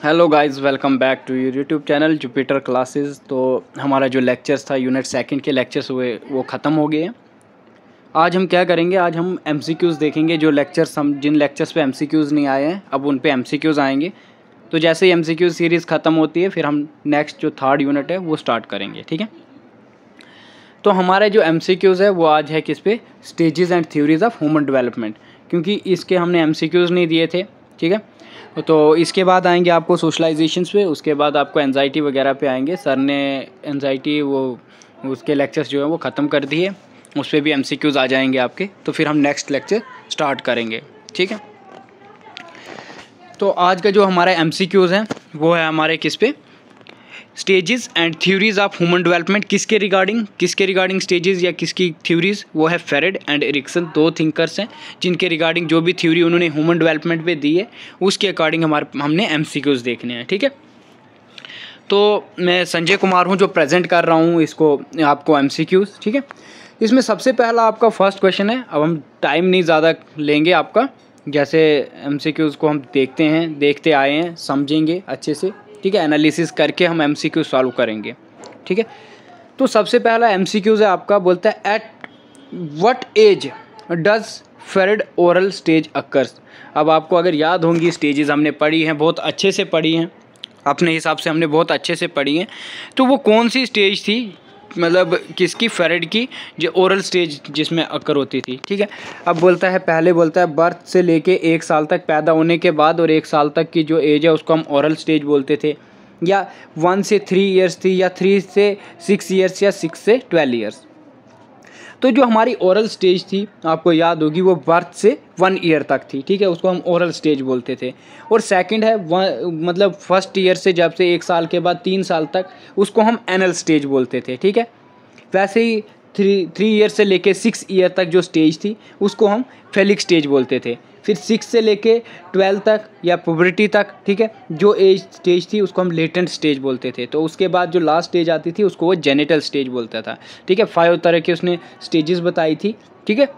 Hello guys, welcome back to your YouTube channel Jupiter classes. तो हमारा जो lectures था यूनिट सेकंड के लेक्चर्स हुए वो ख़त्म हो गए हैं। आज हम क्या करेंगे, आज हम एमसीक्यूज़ देखेंगे। जो लेक्चर्स हम जिन लेक्चर्स पे एमसीक्यूज़ नहीं आए हैं अब उन पे एमसीक्यूज़ आएंगे। तो जैसे ही एमसीक्यूज़ सीरीज़ ख़त्म होती है फिर हम नेक्स्ट जो थर्ड यूनिट है वो स्टार्ट करेंगे, ठीक है। तो हमारे जो एमसीक्यूज़ है वो आज है किस पे, stages and theories of human development, क्योंकि इसके हमने एमसीक्यूज़ नहीं दिए थे, ठीक है। तो इसके बाद आएंगे आपको सोशलाइजेशंस पे, उसके बाद आपको एंजाइटी वगैरह पे आएंगे। सर ने एंजाइटी वो उसके लेक्चर्स जो है वो ख़त्म कर दिए, उस पर भी एमसीक्यूज़ आ जाएंगे आपके। तो फिर हम नेक्स्ट लेक्चर स्टार्ट करेंगे, ठीक है। तो आज का जो हमारा एमसीक्यूज़ है वो है हमारे किस पे, stages and theories of human development. किसके रिगार्डिंग स्टेजेस या किसकी थ्योरीज, वो है फेरेड एंड एरिक्सन, दो थिंकर्स हैं जिनके रिगार्डिंग जो भी थ्योरी उन्होंने ह्यूमन डेवलपमेंट पे दी है उसके अकॉर्डिंग हमने एमसीक्यूज़ देखने हैं, ठीक है। तो मैं संजय कुमार हूं जो प्रेजेंट कर रहा हूं इसको आपको एमसीक्यूज़, ठीक है। इसमें सबसे पहला आपका फर्स्ट क्वेश्चन है। अब हम टाइम नहीं ज़्यादा लेंगे आपका, जैसे एमसीक्यूज़ को हम देखते आए हैं, समझेंगे अच्छे से, ठीक है। एनालिसिस करके हम एमसीक्यू सॉल्व करेंगे, ठीक है। तो सबसे पहला एमसीक्यूज़ है आपका, बोलता है at what age does Freud oral stage occurs. अब आपको अगर याद होंगी स्टेजेस हमने पढ़ी हैं, बहुत अच्छे से पढ़ी हैं, अपने हिसाब से हमने बहुत अच्छे से पढ़ी हैं। तो वो कौन सी स्टेज थी, मतलब किसकी, फेरेड की, जो ओरल स्टेज जिसमें अकर होती थी, ठीक है। अब बोलता है, पहले बोलता है बर्थ से लेके 1 साल तक, पैदा होने के बाद और 1 साल तक की जो एज है उसको हम ओरल स्टेज बोलते थे, या 1 से 3 ईयर्स थी, या 3 से 6 ईयर्स, या 6 से 12 ईयर्स। तो जो हमारी ओरल स्टेज थी आपको याद होगी वो बर्थ से 1 ईयर तक थी, ठीक है, उसको हम ओरल स्टेज बोलते थे। और सेकंड है मतलब फर्स्ट ईयर से जब से 1 साल के बाद 3 साल तक उसको हम एनल स्टेज बोलते थे, ठीक है। वैसे ही 3 ईयर से लेके 6 ईयर तक जो स्टेज थी उसको हम फेलिक स्टेज बोलते थे। फिर 6 से लेके 12 तक या पुबर्टी तक, ठीक है, जो एज स्टेज थी उसको हम लेटेंट स्टेज बोलते थे। तो उसके बाद जो लास्ट स्टेज आती थी उसको वो जेनिटल स्टेज बोलता था, ठीक है। 5 तरह के उसने स्टेजेस बताई थी, ठीक है।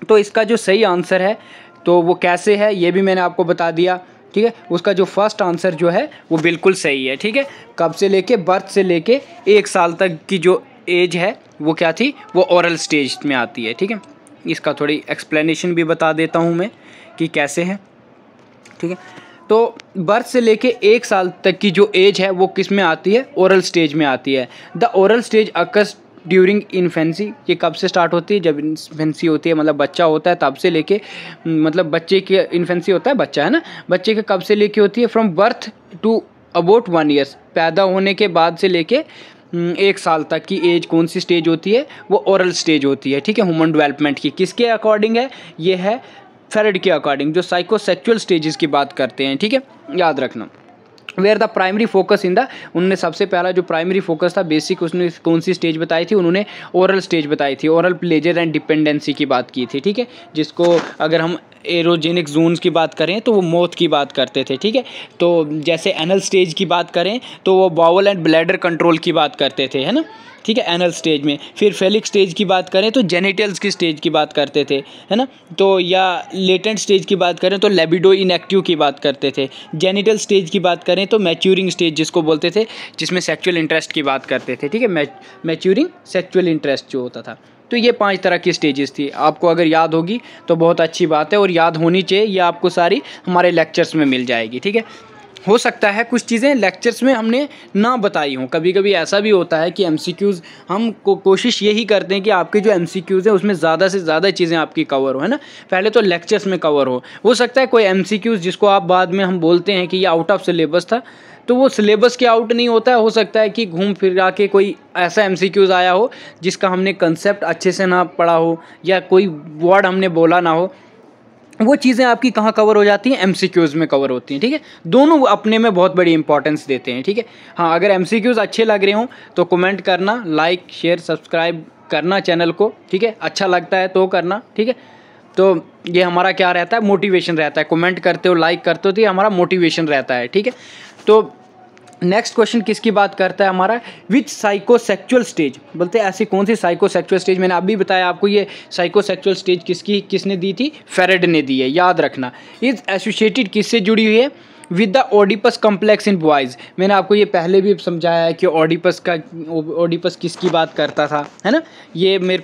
तो इसका जो सही आंसर है तो वो कैसे है ये भी मैंने आपको बता दिया, ठीक है। उसका जो फर्स्ट आंसर जो है वो बिल्कुल सही है, ठीक है। कब से लेके, बर्थ से लेके 1 साल तक की जो एज है वो क्या थी, वो ओरल स्टेज में आती है, ठीक है। इसका थोड़ी एक्सप्लेनेशन भी बता देता हूँ मैं कि कैसे है, ठीक है। तो बर्थ से लेके 1 साल तक की जो एज है वो किस में आती है, ओरल स्टेज में आती है। The oral stage occurs during infancy. ये कब से स्टार्ट होती है, जब इन्फेंसी होती है, मतलब बच्चा होता है तब से लेके, मतलब बच्चे की इन्फेंसी होता है, बच्चा है ना, बच्चे के कब से लेके होती है, from birth to about 1 years, पैदा होने के बाद से लेके 1 साल तक की एज कौन सी स्टेज होती है, वो ओरल स्टेज होती है, ठीक है, ह्यूमन डेवलपमेंट की। किसके अकॉर्डिंग है, ये है फेरेड के अकॉर्डिंग, जो साइकोसेक्सुअल स्टेजेस की बात करते हैं, ठीक है, याद रखना। Where the primary focus in the, उन्होंने सबसे पहला जो प्राइमरी फोकस था बेसिक, उसने कौन सी स्टेज बताई थी, उन्होंने ओरल स्टेज बताई थी, ओरल प्लेजर एंड डिपेंडेंसी की बात की थी, ठीक है। जिसको अगर हम एरोजेनिक जोन्स की बात करें तो वो मौत की बात करते थे, ठीक है। तो जैसे एनल स्टेज की बात करें तो वो बाउल एंड ब्लैडर कंट्रोल की बात करते थे, है ना, ठीक है, एनल स्टेज में। फिर फेलिक स्टेज की बात करें तो जेनिटल्स की स्टेज की बात करते थे, है ना। तो या लेटेंट स्टेज की बात करें तो लिबिडो इनएक्टिव की बात करते थे। जेनिटल स्टेज की बात करें तो मैच्योरिंग स्टेज जिसको बोलते थे, जिसमें सेक्सुअल इंटरेस्ट की बात करते थे, ठीक है, मैच्योरिंग सेक्सुअल इंटरेस्ट जो होता था। तो ये 5 तरह की स्टेजेस थी, आपको अगर याद होगी तो बहुत अच्छी बात है, और याद होनी चाहिए, ये आपको सारी हमारे लेक्चर्स में मिल जाएगी, ठीक है। हो सकता है कुछ चीज़ें लेक्चर्स में हमने ना बताई हों, कभी कभी ऐसा भी होता है कि एमसीक्यूज़ हम कोशिश यही करते हैं कि आपके जो एमसीक्यूज़ हैं उसमें ज़्यादा से ज़्यादा चीज़ें आपकी कवर हो, है ना, पहले तो लेक्चर्स में कवर हो सकता है कोई एमसीक्यूज़ जिसको आप बाद में हम बोलते हैं कि ये आउट ऑफ सिलेबस था, तो वो सिलेबस के आउट नहीं होता है, हो सकता है कि घूम फिर के कोई ऐसा एमसीक्यूज़ आया हो जिसका हमने कंसेप्ट अच्छे से ना पढ़ा हो, या कोई वर्ड हमने बोला ना हो, वो चीज़ें आपकी कहाँ कवर हो जाती हैं, एमसीक्यूज़ में कवर होती हैं, ठीक है। दोनों अपने में बहुत बड़ी इंपॉर्टेंस देते हैं, ठीक है। हाँ, अगर एमसीक्यूज़ अच्छे लग रहे हों तो कमेंट करना, लाइक शेयर सब्सक्राइब करना चैनल को, ठीक है, अच्छा लगता है तो करना, ठीक है। तो ये हमारा क्या रहता है, मोटिवेशन रहता है, कमेंट करते हो, लाइक करते हो तो ये हमारा मोटिवेशन रहता है, ठीक है। तो नेक्स्ट क्वेश्चन किसकी बात करता है हमारा, विच साइकोसेक्सुअल स्टेज, बोलते हैं ऐसी कौन सी साइकोसेक्सुअल स्टेज, मैंने अभी बताया आपको ये साइकोसेक्सुअल स्टेज किसने दी थी, फेरेड ने दी है, याद रखना। इज एसोसिएटेड किससे जुड़ी हुई है, with the Oedipus complex in boys. मैंने आपको ये पहले भी समझाया है कि ओडिपस किसकी बात करता था, है ना। ये मेरे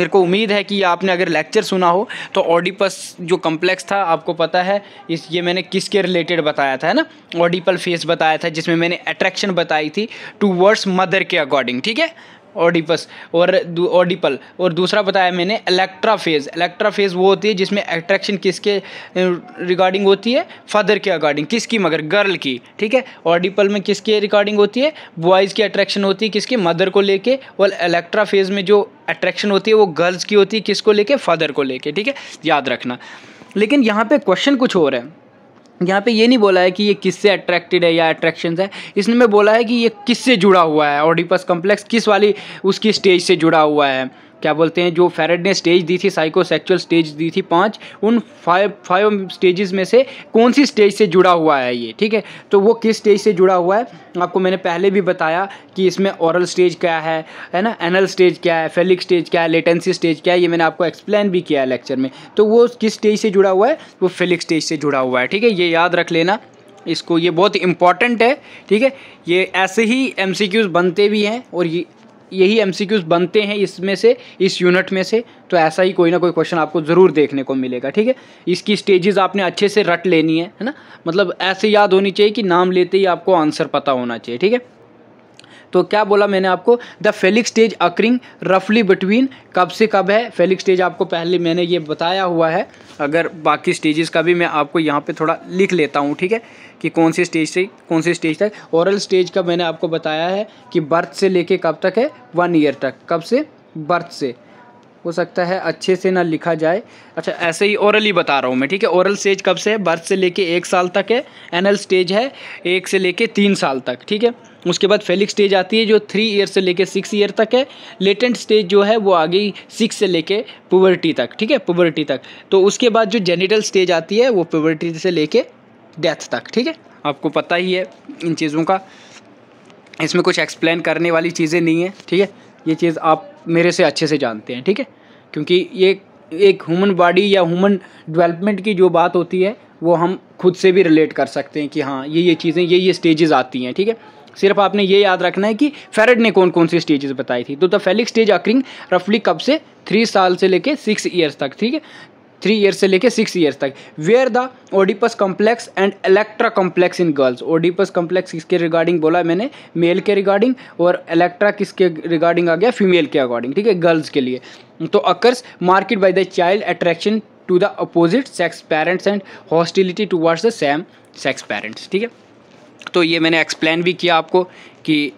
को उम्मीद है कि आपने अगर लेक्चर सुना हो तो ओडिपस जो कम्प्लेक्स था आपको पता है ये मैंने किसके रिलेटेड बताया था, है ना। ओडिपल फेस बताया था जिसमें मैंने अट्रैक्शन बताई थी टूवर्ड्स मदर के अकॉर्डिंग, ठीक है, ओडिपस और ओडिपल। और दूसरा बताया मैंने इलेक्ट्रा फेज वो होती है जिसमें अट्रैक्शन किसके रिगार्डिंग होती है, फादर के अकॉर्डिंग, किसकी, मगर गर्ल की, ठीक है। ओडिपल में किसके रिगार्डिंग होती है, बॉयज़ की अट्रैक्शन होती है किसके, मदर को लेके। और इलेक्ट्रा फेज में जो अट्रैक्शन होती है वो गर्ल्स की होती है किसको लेके, फादर को लेके, ठीक है, याद रखना। लेकिन यहाँ पे क्वेश्चन कुछ और है, यहाँ पे ये नहीं बोला है कि ये किससे अट्रैक्टेड है या अट्रैक्शंस है, इसमें बोला है कि ये किससे जुड़ा हुआ है, ओडिपस कम्प्लेक्स किस वाली उसकी स्टेज से जुड़ा हुआ है। क्या बोलते हैं, जो फेरेड ने स्टेज दी थी, साइकोसेक्सुअल स्टेज दी थी 5, उन 5 स्टेजेस में से कौन सी स्टेज से जुड़ा हुआ है ये, ठीक है। तो वो किस स्टेज से जुड़ा हुआ है आपको मैंने पहले भी बताया कि इसमें ओरल स्टेज क्या है ना, एनल स्टेज क्या है, फेलिक स्टेज क्या है, लेटेंसी स्टेज क्या है, ये मैंने आपको एक्सप्लेन भी किया है लेक्चर में। तो वो किस स्टेज से जुड़ा हुआ है, वो फेलिक स्टेज से जुड़ा हुआ है, ठीक है। ये याद रख लेना इसको, ये बहुत इंपॉर्टेंट है, ठीक है। ये ऐसे ही MCQs बनते भी हैं और यही MCQs बनते हैं इसमें से, इस यूनिट में से। तो ऐसा ही कोई ना कोई क्वेश्चन आपको ज़रूर देखने को मिलेगा, ठीक है। इसकी स्टेजेस आपने अच्छे से रट लेनी है ना, मतलब ऐसे याद होनी चाहिए कि नाम लेते ही आपको आंसर पता होना चाहिए, ठीक है। तो क्या बोला मैंने आपको, द फेलिक स्टेज अकरिंग रफली बिटवीन, कब से कब है फेलिक स्टेज, आपको पहले मैंने ये बताया हुआ है। अगर बाकी स्टेजेस का भी मैं आपको यहाँ पे थोड़ा लिख लेता हूँ, ठीक है, कि कौन सी स्टेज से कौन सी स्टेज तक। ओरल स्टेज का मैंने आपको बताया है कि बर्थ से लेके कब तक है, 1 ईयर तक। कब से, बर्थ से। हो सकता है अच्छे से ना लिखा जाए, अच्छा ऐसे ही ओरल ही बता रहा हूँ मैं, ठीक है। ओरल स्टेज कब से है, बर्थ से लेके 1 साल तक है। एनल स्टेज है 1 से लेके 3 साल तक, ठीक है। उसके बाद फेलिक स्टेज आती है जो 3 ईयर से लेके 6 ईयर तक है। लेटेंट स्टेज जो है वो आ गई 6 से लेके पुबर्टी तक, ठीक है, पुबर्टी तक। तो उसके बाद जो जेनिटल स्टेज आती है वो पुबर्टी से लेके डेथ तक, ठीक है। आपको पता ही है इन चीज़ों का, इसमें कुछ एक्सप्लेन करने वाली चीज़ें नहीं है, ठीक है। ये चीज़ आप मेरे से अच्छे से जानते हैं, ठीक है, क्योंकि ये एक ह्यूमन बॉडी या ह्यूमन डेवलपमेंट की जो बात होती है वो हम खुद से भी रिलेट कर सकते हैं कि हाँ ये चीज़ें ये स्टेजेस आती हैं, ठीक है। सिर्फ आपने ये याद रखना है कि फेरेड ने कौन कौन सी स्टेजेस बताई थी। तो द फेलिक स्टेज अकरिंग रफली कब से, 3 साल से लेके 6 ईयर्स तक, ठीक है, 3 ईयर्स से लेके 6 ईयर्स तक। Where the Oedipus complex and Electra complex in girls. Oedipus complex किसके रिगार्डिंग बोला मैंने, मेल के रिगार्डिंग, और इलेक्ट्रा किसके रिगार्डिंग आ गया, फीमेल के अकॉर्डिंग, ठीक है, गर्ल्स के लिए। तो occurs marked by the child attraction to the opposite sex parents and hostility towards the same sex parents, ठीक है। तो ये मैंने एक्सप्लेन भी किया आपको कि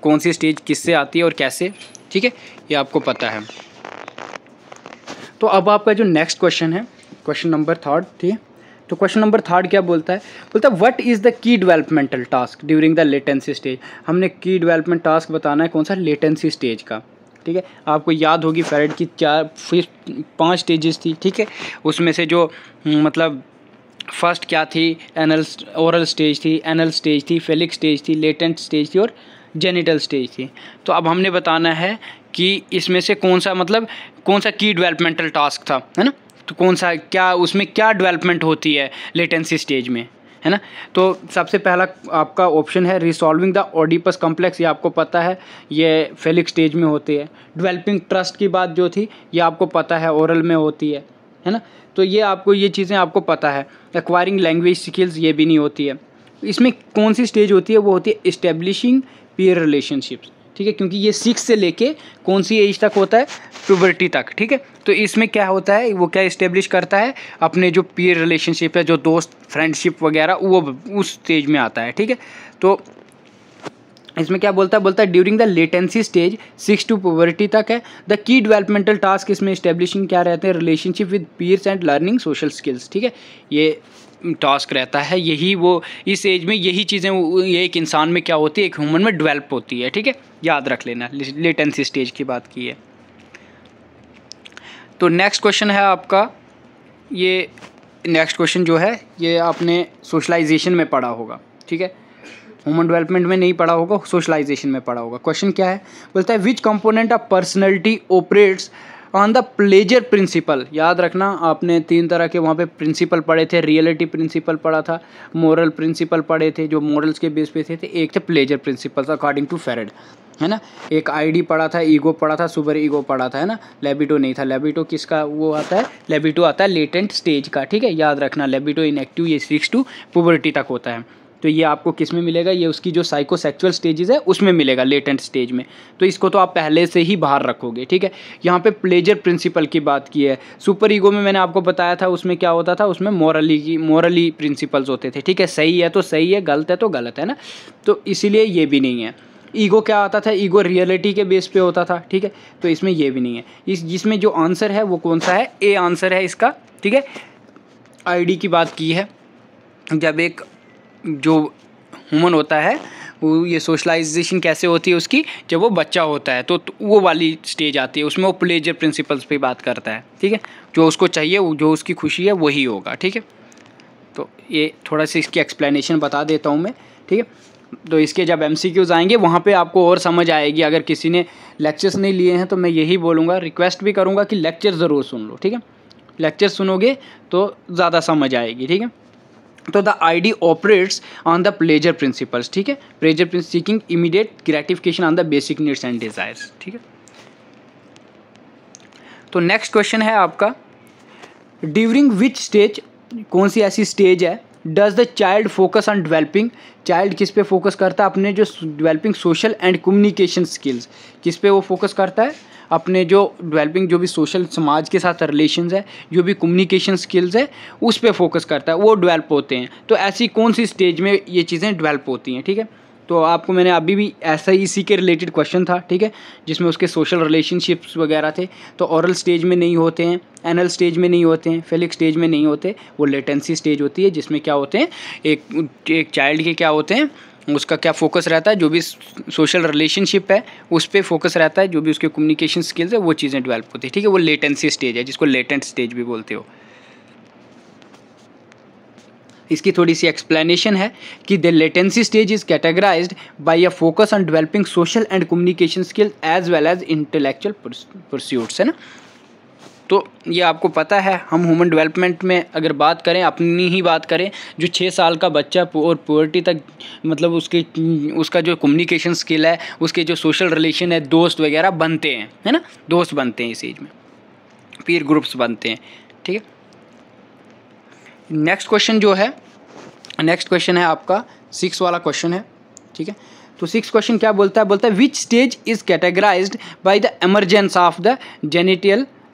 कौन सी स्टेज किससे आती है और कैसे, ठीक है, ये आपको पता है। तो अब आपका जो नेक्स्ट क्वेश्चन है, क्वेश्चन नंबर 3, ठीक है। तो क्वेश्चन नंबर 3 क्या बोलता है, बोलता है what is the key developmental task during the latency stage. हमने की डेवलपमेंट टास्क बताना है कौन सा, लेटेंसी स्टेज का, ठीक है। आपको याद होगी फेरेड की 5 स्टेजेस थी, ठीक है। उसमें से जो मतलब फर्स्ट क्या थी, एनल ओरल स्टेज थी, एनल स्टेज थी, फेलिक स्टेज थी, लेटेंट स्टेज थी और जेनिटल स्टेज थी। तो अब हमने बताना है कि इसमें से कौन सा की डेवलपमेंटल टास्क था, है ना। तो कौन सा, क्या उसमें क्या डेवलपमेंट होती है लेटेंसी स्टेज में, है ना। तो सबसे पहला आपका ऑप्शन है रिसॉल्विंग द ओडिपस कम्प्लेक्स, ये आपको पता है, ये फेलिक स्टेज में होती है। डेवलपिंग ट्रस्ट की बात जो थी ये आपको पता है, ओरल में होती है ना। तो ये आपको ये चीज़ें आपको पता है। एक्वायरिंग लैंग्वेज स्किल्स ये भी नहीं होती है। इसमें कौन सी स्टेज होती है, वो होती है इस्टेब्लिशिंग पीयर रिलेशनशिप्स, ठीक है, क्योंकि ये 6 से लेके कौन सी एज तक होता है, प्यूबर्टी तक, ठीक है। तो इसमें क्या होता है, वो क्या इस्टेब्लिश करता है, अपने जो पीयर रिलेशनशिप है, जो दोस्त फ्रेंडशिप वगैरह, वो उस स्टेज में आता है, ठीक है। तो इसमें क्या बोलता है during the latency stage 6 to puberty तक है। द की डेवलपमेंटल टास्क इसमें इस्टेब्लिशिंग क्या रहते हैं, relationship with peers and learning social skills, ठीक है। ये टास्क रहता है, यही वो इस एज में यही चीज़ें ये एक इंसान में क्या होती है, एक ह्यूमन में डेवलप होती है, ठीक है, याद रख लेना, लेटेंसी स्टेज की बात की है। तो नेक्स्ट क्वेश्चन है आपका, ये नेक्स्ट क्वेश्चन जो है ये आपने सोशलाइजेशन में पढ़ा होगा, ठीक है, ह्यूमन डेवलपमेंट में नहीं पढ़ा होगा, सोशलाइजेशन में पढ़ा होगा। क्वेश्चन क्या है, बोलता है विच component of personality operates on the pleasure principal. याद रखना आपने 3 तरह के वहाँ पे प्रिंसिपल पढ़े थे, रियलिटी प्रिंसिपल पढ़ा था, मोरल प्रिंसिपल पढ़े थे जो मोरल्स के बेस पे थे, एक थे प्लेजर प्रिंसिपल्स अकॉर्डिंग टू फेरेड, है ना। एक आईडी पढ़ा था, ईगो पढ़ा था, सुपर ईगो पढ़ा था, है ना। लेबिडो नहीं था, लेबिडो किसका वो आता है, लेबिडो आता है लेटेंट स्टेज का, ठीक है, याद रखना। लेबिडो इनएक्टिव ये 6 to पुबर्टी तक होता है। तो ये आपको किस में मिलेगा, ये उसकी जो साइकोसेक्सुअल स्टेजेस है उसमें मिलेगा, लेटेंट स्टेज में। तो इसको तो आप पहले से ही बाहर रखोगे, ठीक है। यहाँ पे प्लेजर प्रिंसिपल की बात की है। सुपर ईगो में मैंने आपको बताया था उसमें क्या होता था, उसमें मोरली प्रिंसिपल्स होते थे, ठीक है। सही है तो सही है, गलत है तो गलत है ना। तो इसीलिए ये भी नहीं है। ईगो क्या आता था, ईगो रियलिटी के बेस पे होता था, ठीक है। तो इसमें ये भी नहीं है। जिसमें जो आंसर है वो कौन सा है, ए आंसर है इसका, ठीक है। आईडी की बात की है, जब एक जो ह्यूमन होता है वो ये सोशलाइजेशन कैसे होती है उसकी, जब वो बच्चा होता है तो वो वाली स्टेज आती है, उसमें वो प्लेजर प्रिंसिपल्स पे बात करता है, ठीक है। जो उसको चाहिए, जो उसकी खुशी है वही होगा, ठीक है। तो ये थोड़ा सा इसकी एक्सप्लेनेशन बता देता हूँ मैं, ठीक है। तो इसके जब MCQs आएंगे वहाँ पे आपको और समझ आएगी। अगर किसी ने लेक्चर्स नहीं लिए हैं तो मैं यही बोलूँगा, रिक्वेस्ट भी करूँगा कि लेक्चर ज़रूर सुन लो, ठीक है। लेक्चर सुनोगे तो ज़्यादा समझ आएगी, ठीक है। तो the ID operates on the pleasure principles, ठीक है। Pleasure principal seeking immediate gratification on the basic needs and desires, ठीक है। तो नेक्स्ट क्वेश्चन है आपका, ड्यूरिंग विच स्टेज, कौन सी ऐसी स्टेज है, does the child focus on developing, child किस पे फोकस करता है, अपने जो developing social and communication skills, किस पे वो फोकस करता है, अपने जो डेवलपिंग जो भी सोशल समाज के साथ रिलेशंस है, जो भी कम्युनिकेशन स्किल्स है उस पे फोकस करता है, वो डेवलप होते हैं। तो ऐसी कौन सी स्टेज में ये चीज़ें डेवलप होती हैं, ठीक है। तो आपको मैंने अभी भी ऐसा ही इसी के रिलेटेड क्वेश्चन था, ठीक है, जिसमें उसके सोशल रिलेशनशिप्स वगैरह थे। तो ऑरल स्टेज में नहीं होते हैं, एनल स्टेज में नहीं होते हैं, फेलिक स्टेज में नहीं होते, वो लेटेंसी स्टेज होती है, जिसमें क्या होते हैं, एक चाइल्ड के क्या होते हैं, उसका क्या फोकस रहता है, जो भी सोशल रिलेशनशिप है उस पर फोकस रहता है, जो भी उसके कम्युनिकेशन स्किल्स है वो चीज़ें डेवलप होती है, ठीक है। वो लेटेंसी स्टेज है, जिसको लेटेंट स्टेज भी बोलते हो। इसकी थोड़ी सी एक्सप्लेनेशन है कि the latency stage is categorised by a focus on developing social and communication skill as well as intellectual pursuits, है ना। तो ये आपको पता है, हम ह्यूमन डेवलपमेंट में अगर बात करें, अपनी ही बात करें, जो 6 साल का बच्चा और पुबर्टी तक, मतलब उसका जो कम्युनिकेशन स्किल है, उसके जो सोशल रिलेशन है, दोस्त वगैरह बनते हैं, है ना, दोस्त बनते हैं इस एज में, पीयर ग्रुप्स बनते हैं, ठीक है। नेक्स्ट क्वेश्चन है आपका 6 वाला क्वेश्चन है, ठीक है। तो 6 क्वेश्चन क्या बोलता है, which stage is categorised by the emergence of the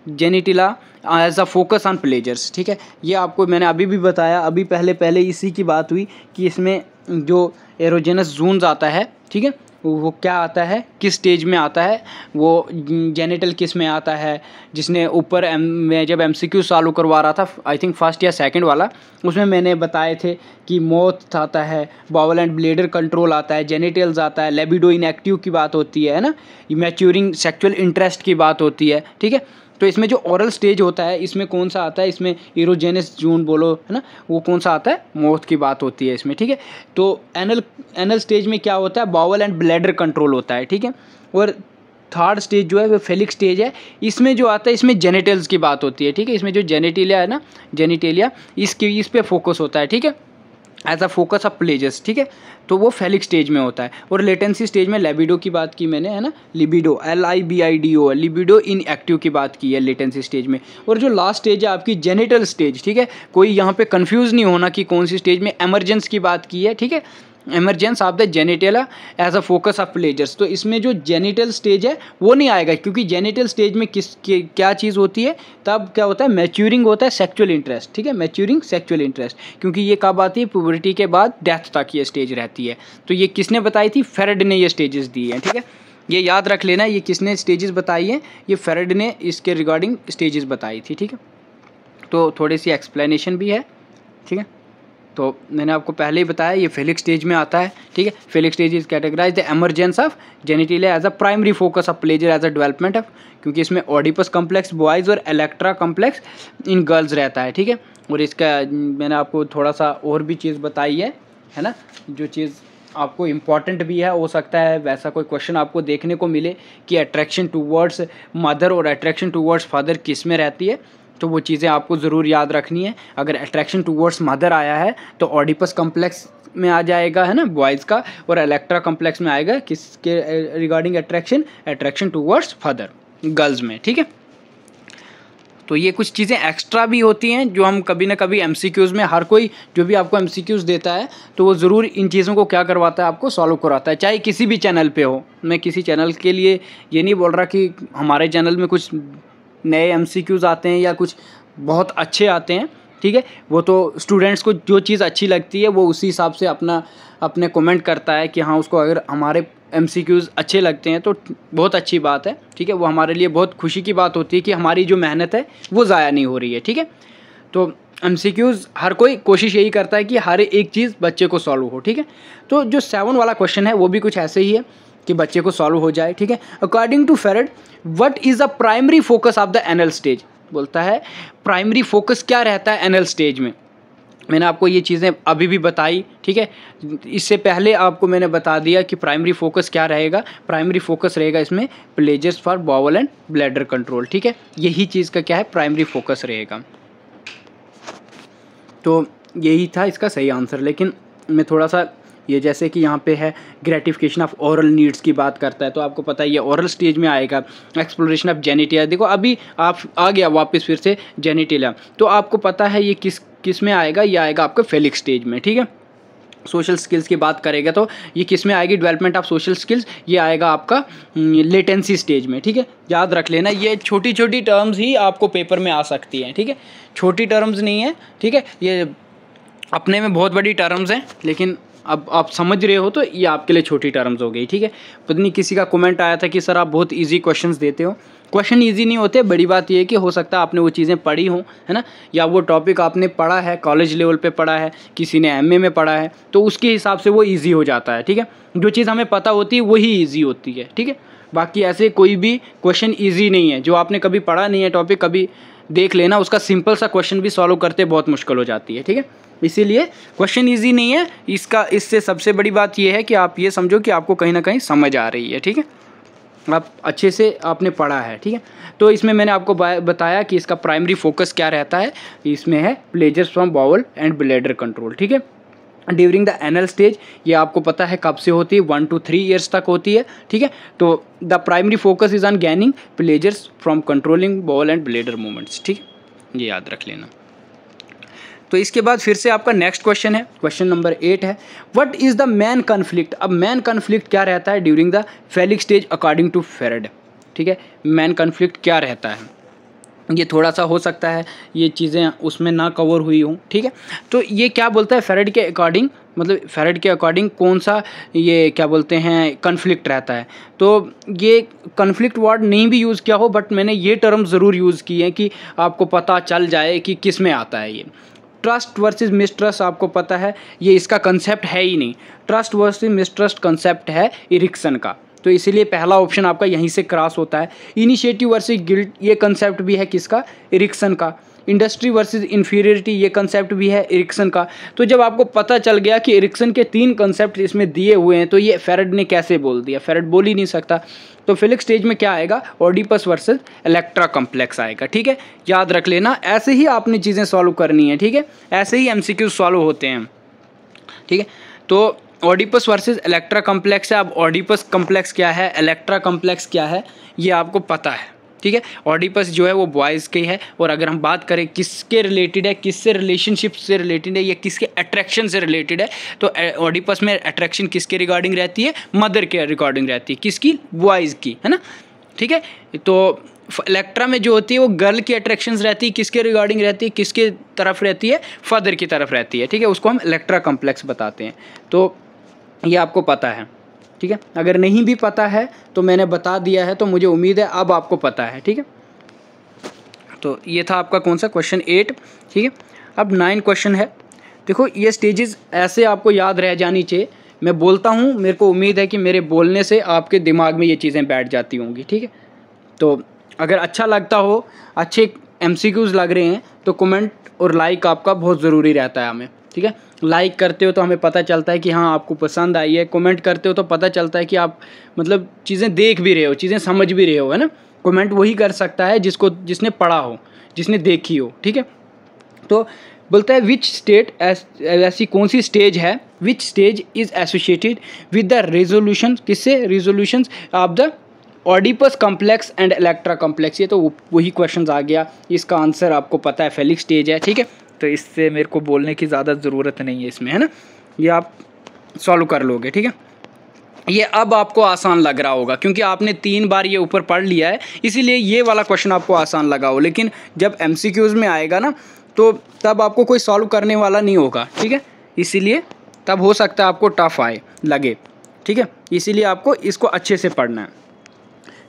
genitalia as a focus on pleasures, ठीक है। ये आपको मैंने अभी भी बताया, अभी पहले इसी की बात हुई कि इसमें जो एरोजेनस जोन्स आता है, ठीक है, वो क्या आता है, किस स्टेज में आता है, वो जेनिटल किस में आता है। जिसने ऊपर मैं जब MCQ चालू करवा रहा था, आई थिंक फर्स्ट या सेकंड वाला, उसमें मैंने बताए थे कि मौत आता है, बाउल एंड ब्लेडर कंट्रोल आता है, जेनिटल्स आता है, लेबिडो इनएक्टिव की बात होती है ना, मैच्योरिंग सेक्सुअल इंटरेस्ट की बात होती है, ठीक है। तो इसमें जो ओरल स्टेज होता है, इसमें कौन सा आता है, इसमें इरोजेनस जून बोलो, है ना, वो कौन सा आता है, मौत की बात होती है इसमें, ठीक है। तो एनल स्टेज में क्या होता है, बाउल एंड ब्लैडर कंट्रोल होता है, ठीक है। और थर्ड स्टेज जो है वो फेलिक स्टेज है, इसमें जो आता है, इसमें जेनिटल्स की बात होती है, ठीक है। इसमें जो जेनिटेलिया है ना, जेनिटेलिया, इस पे फोकस होता है, ठीक है, as a focus of pleasures, ठीक है। तो वो फेलिक स्टेज में होता है। और लेटेंसी स्टेज में लिबिडो की बात की मैंने, है ना, लिबिडो LIBIDO, लिबिडो इनएक्टिव की बात की है लेटेंसी स्टेज में। और जो लास्ट स्टेज है आपकी जेनिटल स्टेज, ठीक है, कोई यहाँ पे कंफ्यूज नहीं होना कि कौन सी स्टेज में, एमरजेंस की बात की है, ठीक है, emergence of the genitalia as a focus of pleasures. तो इसमें जो जेनिटल स्टेज है वो नहीं आएगा, क्योंकि जेनिटल स्टेज में क्या चीज़ होती है, तब क्या होता है, मैच्योरिंग होता है सेक्सुअल इंटरेस्ट, ठीक है, मैच्योरिंग सेक्सुअल इंटरेस्ट, क्योंकि ये कब आती है, पुबर्टी के बाद डेथ तक ये स्टेज रहती है। तो ये किसने बताई थी, फेरेड ने ये स्टेजेस दी हैं, ठीक है। ये याद रख लेना, ये किसने स्टेजेस बताई हैं, ये फेरेड ने इसके रिगार्डिंग स्टेजेस बताई थी, ठीक है। तो थोड़ी सी एक्सप्लेनेशन भी है, ठीक है। तो मैंने आपको पहले ही बताया, ये फेलिक स्टेज में आता है, ठीक है। Phallic stage is categorize the emergence of genitalia as a primary focus of pleasure as a development of, क्योंकि इसमें ऑडिपस कम्प्लेक्स बॉयज़ और इलेक्ट्रा कम्प्लेक्स इन गर्ल्स रहता है, ठीक है। और इसका मैंने आपको थोड़ा सा और भी चीज़ बताई है ना, जो चीज़ आपको इम्पॉर्टेंट भी है। हो सकता है वैसा कोई क्वेश्चन आपको देखने को मिले कि अट्रैक्शन टूवर्ड्स मदर और अट्रैक्शन टूवर्ड्स फादर किस में रहती है, तो वो चीज़ें आपको ज़रूर याद रखनी है। अगर अट्रैक्शन टूवर्ड्स मदर आया है तो ऑडिपस कम्प्लेक्स में आ जाएगा, है ना, बॉयज़ का, और इलेक्ट्रा कम्प्लेक्स में आएगा किसके regarding attraction towards father, girls में, ठीक है। तो ये कुछ चीज़ें एक्स्ट्रा भी होती हैं जो हम कभी ना कभी एमसीक्यूज़ में, हर कोई जो भी आपको एमसीक्यूज़ देता है तो वो ज़रूर इन चीज़ों को क्या करवाता है, आपको सॉल्व कराता है, चाहे किसी भी चैनल पे हो। मैं किसी चैनल के लिए ये नहीं बोल रहा कि हमारे चैनल में कुछ नए एमसीक्यूज़ आते हैं या कुछ बहुत अच्छे आते हैं, ठीक है। वो तो स्टूडेंट्स को जो चीज़ अच्छी लगती है वो उसी हिसाब से अपने कमेंट करता है कि हाँ उसको अगर हमारे एमसीक्यूज़ अच्छे लगते हैं तो बहुत अच्छी बात है, ठीक है। वो हमारे लिए बहुत खुशी की बात होती है कि हमारी जो मेहनत है वो ज़ाया नहीं हो रही है, ठीक है। तो एमसीक्यूज़ हर कोई कोशिश यही करता है कि हर एक चीज़ बच्चे को सॉल्व हो, ठीक है। तो जो 7 वाला क्वेश्चन है वो भी कुछ ऐसे ही है कि बच्चे को सॉल्व हो जाए, ठीक है। According to Freud what is the primary focus of the anal stage, बोलता है प्राइमरी फोकस क्या रहता है एनल स्टेज में। मैंने आपको ये चीज़ें अभी भी बताई, ठीक है। इससे पहले आपको मैंने बता दिया कि प्राइमरी फोकस क्या रहेगा। प्राइमरी फोकस रहेगा इसमें pleasures for bowel and bladder control, ठीक है। यही चीज़ का क्या है, प्राइमरी फोकस रहेगा। तो यही था इसका सही आंसर। लेकिन मैं थोड़ा सा ये, जैसे कि यहाँ पे है ग्रेटिफिकेशन ऑफ ओरल नीड्स की बात करता है, तो आपको पता है ये ओरल स्टेज में आएगा। एक्सप्लोरेशन ऑफ जेनिटिया, देखो अभी आप आ गया वापस फिर से जेनिटिया, तो आपको पता है ये किस में आएगा, ये आएगा आपका फेलिक स्टेज में, ठीक है। सोशल स्किल्स की बात करेगा तो ये किस में आएगी, डेवलपमेंट ऑफ सोशल स्किल्स, ये आएगा आपका लेटेंसी स्टेज में, ठीक है। याद रख लेना, ये छोटी छोटी टर्म्स ही आपको पेपर में आ सकती हैं, ठीक है। छोटी टर्म्स नहीं है, ठीक है, ये अपने में बहुत बड़ी टर्म्स हैं, लेकिन अब आप समझ रहे हो तो ये आपके लिए छोटी टर्म्स हो गई, ठीक है। पता नहीं किसी का कमेंट आया था कि सर आप बहुत इजी क्वेश्चंस देते हो। क्वेश्चन इजी नहीं होते, बड़ी बात ये है कि हो सकता है आपने वो चीज़ें पढ़ी हों, है ना, या वो टॉपिक आपने पढ़ा है, कॉलेज लेवल पे पढ़ा है, किसी ने एमए में पढ़ा है, तो उसके हिसाब से वो ईजी हो जाता है, ठीक है। जो चीज़ हमें पता होती है वही ईजी होती है, ठीक है। बाकी ऐसे कोई भी क्वेश्चन ईजी नहीं है, जो आपने कभी पढ़ा नहीं है टॉपिक, कभी देख लेना, उसका सिंपल सा क्वेश्चन भी सॉल्व करते बहुत मुश्किल हो जाती है, ठीक है। इसीलिए क्वेश्चन इजी नहीं है इससे सबसे बड़ी बात ये है कि आप ये समझो कि आपको कहीं ना कहीं समझ आ रही है, ठीक है, आप अच्छे से आपने पढ़ा है, ठीक है। तो इसमें मैंने आपको बताया कि इसका प्राइमरी फोकस क्या रहता है, इसमें है pleasures from bowel and bladder control, ठीक है। ड्यूरिंग द एनल स्टेज, ये आपको पता है कब से होती है, 1 to 3 ईयर्स तक होती है, ठीक है। तो the primary focus is on gaining pleasures from controlling bowel and bladder movements, ठीक है, ये याद रख लेना। तो इसके बाद फिर से आपका नेक्स्ट क्वेश्चन है, क्वेश्चन नंबर 8 है, what is the main conflict. अब मैन कन्फ्लिक्ट क्या रहता है during the phallic stage according to Freud, ठीक है। मैन कन्फ्लिक्ट क्या रहता है, ये थोड़ा सा हो सकता है ये चीज़ें उसमें ना कवर हुई हों, ठीक है। तो ये क्या बोलता है फेरेड के अकॉर्डिंग, मतलब फेरेड के अकॉर्डिंग कौन सा ये क्या बोलते हैं कन्फ्लिक्ट रहता है। तो ये कन्फ्लिक्ट वर्ड नहीं भी यूज़ किया हो, बट मैंने ये टर्म ज़रूर यूज़ किए हैं कि आपको पता चल जाए कि किस में आता है। ये ट्रस्ट वर्सेस मिसट्रस्ट आपको पता है ये इसका कंसेप्ट है ही नहीं, ट्रस्ट वर्सेस मिसट्रस्ट कंसेप्ट है इरिक्सन का, तो इसीलिए पहला ऑप्शन आपका यहीं से क्रॉस होता है। इनिशिएटिव वर्सेस गिल्ट, ये कंसेप्ट भी है किसका, इरिक्सन का। इंडस्ट्री वर्सेस इन्फीरियरिटी, ये कंसेप्ट भी है इरिक्सन का। तो जब आपको पता चल गया कि इरिक्सन के 3 कंसेप्ट इसमें दिए हुए हैं, तो ये फेरेड ने कैसे बोल दिया, फेरेड बोल ही नहीं सकता। तो फेलिक स्टेज में क्या आएगा, ओडिपस वर्सेस इलेक्ट्रा कम्प्लेक्स आएगा, ठीक है। याद रख लेना, ऐसे ही आपने चीज़ें सॉल्व करनी है, ठीक है, ऐसे ही एमसीक्यू सॉल्व होते हैं, ठीक है। तो ओडिपस वर्सेस इलेक्ट्रा कम्प्लेक्स है। अब ओडिपस कम्प्लेक्स क्या है, इलेक्ट्रा कम्प्लेक्स क्या है, ये आपको पता है, ठीक है। ओडिपस जो है वो बॉयज़ की है, और अगर हम बात करें किसके रिलेटेड है, किससे रिलेशनशिप से रिलेटेड है, या किसके अट्रैक्शन से रिलेटेड है, तो ओडिपस में अट्रैक्शन किसके रिगार्डिंग रहती है, मदर के रिगार्डिंग रहती है, किसकी, बॉयज़ की, है ना, ठीक है। तो इलेक्ट्रा में जो होती है वो गर्ल की अट्रैक्शंस रहती है, किसके रिगार्डिंग रहती है, किसके तरफ रहती है, फादर की तरफ रहती है, ठीक है, उसको हम इलेक्ट्रा कम्प्लेक्स बताते हैं। तो ये आपको पता है, ठीक है। अगर नहीं भी पता है तो मैंने बता दिया है, तो मुझे उम्मीद है अब आपको पता है, ठीक है। तो ये था आपका कौन सा, क्वेश्चन 8, ठीक है। अब 9 क्वेश्चन है। देखो ये स्टेजेस ऐसे आपको याद रह जानी चाहिए, मैं बोलता हूँ, मेरे को उम्मीद है कि मेरे बोलने से आपके दिमाग में ये चीज़ें बैठ जाती होंगी, ठीक है। तो अगर अच्छा लगता हो, अच्छे एमसीक्यूज़ लग रहे हैं, तो कमेंट और लाइक आपका बहुत ज़रूरी रहता है हमें, ठीक है। लाइक करते हो तो हमें पता चलता है कि हाँ आपको पसंद आई है, कमेंट करते हो तो पता चलता है कि आप मतलब चीज़ें देख भी रहे हो, चीज़ें समझ भी रहे हो, है ना। कमेंट वही कर सकता है जिसने पढ़ा हो, जिसने देखी हो, ठीक है। तो बोलता है विच स्टेट, ऐसी कौन सी स्टेज है, which stage is associated with the resolution, किससे, resolutions of the Oedipus complex and Electra complex. ये तो वही क्वेश्चन आ गया, इसका आंसर आपको पता है फेलिक स्टेज है, ठीक है। तो इससे मेरे को बोलने की ज़्यादा ज़रूरत नहीं है इसमें, है ना, ये आप सॉल्व कर लोगे, ठीक है। ये अब आपको आसान लग रहा होगा क्योंकि आपने 3 बार ये ऊपर पढ़ लिया है, इसीलिए ये वाला क्वेश्चन आपको आसान लगा हो, लेकिन जब MCQs में आएगा ना तो तब आपको कोई सॉल्व करने वाला नहीं होगा, ठीक है। इसीलिए तब हो सकता है आपको टफ आए लगे, ठीक है। इसीलिए आपको इसको अच्छे से पढ़ना है।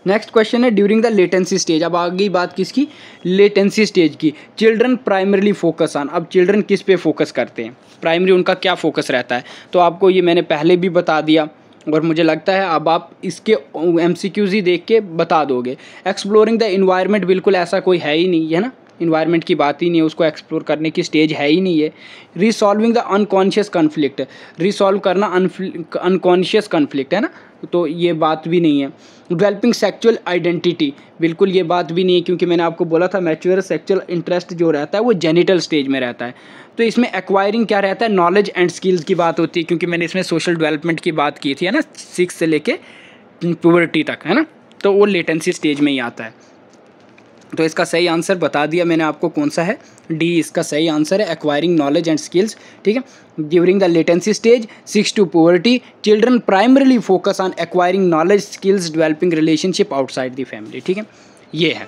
नेक्स्ट क्वेश्चन है ड्यूरिंग द लेटेंसी स्टेज। अब आ गई बात किसकी, लेटेंसी स्टेज की। चिल्ड्रन प्राइमरीली फोकस ऑन, अब चिल्ड्रन किस पे फोकस करते हैं, प्राइमरी उनका क्या फोकस रहता है, तो आपको ये मैंने पहले भी बता दिया और मुझे लगता है अब आप इसके MCQs ही देख के बता दोगे। एक्सप्लोरिंग द इन्वायरमेंट, बिल्कुल ऐसा कोई है ही नहीं, है ना, इन्वायरमेंट की बात ही नहीं है, उसको एक्सप्लोर करने की स्टेज है ही नहीं है। Resolving the unconscious conflict, resolve करना अनकॉन्शियस कन्फ्लिक्ट, है ना, तो ये बात भी नहीं है। डेवलपिंग सेक्चुअल आइडेंटिटी, बिल्कुल ये बात भी नहीं है क्योंकि मैंने आपको बोला था मैच्योर सेक्चुअल इंटरेस्ट जो रहता है वो जेनिटल स्टेज में रहता है। तो इसमें एक्वायरिंग क्या रहता है, नॉलेज एंड स्किल्स की बात होती है क्योंकि मैंने इसमें सोशल डेवलपमेंट की बात की थी, है ना, 6 से लेके प्यूबर्टी तक, है ना, तो वो लेटेंसी स्टेज में ही आता है। तो इसका सही आंसर बता दिया मैंने आपको कौन सा है, डी इसका सही आंसर है, एक्वायरिंग नॉलेज एंड स्किल्स, ठीक है। During the latency stage 6 to puberty children primarily focus on acquiring knowledge skills developing relationship outside the family, ठीक है, ये है।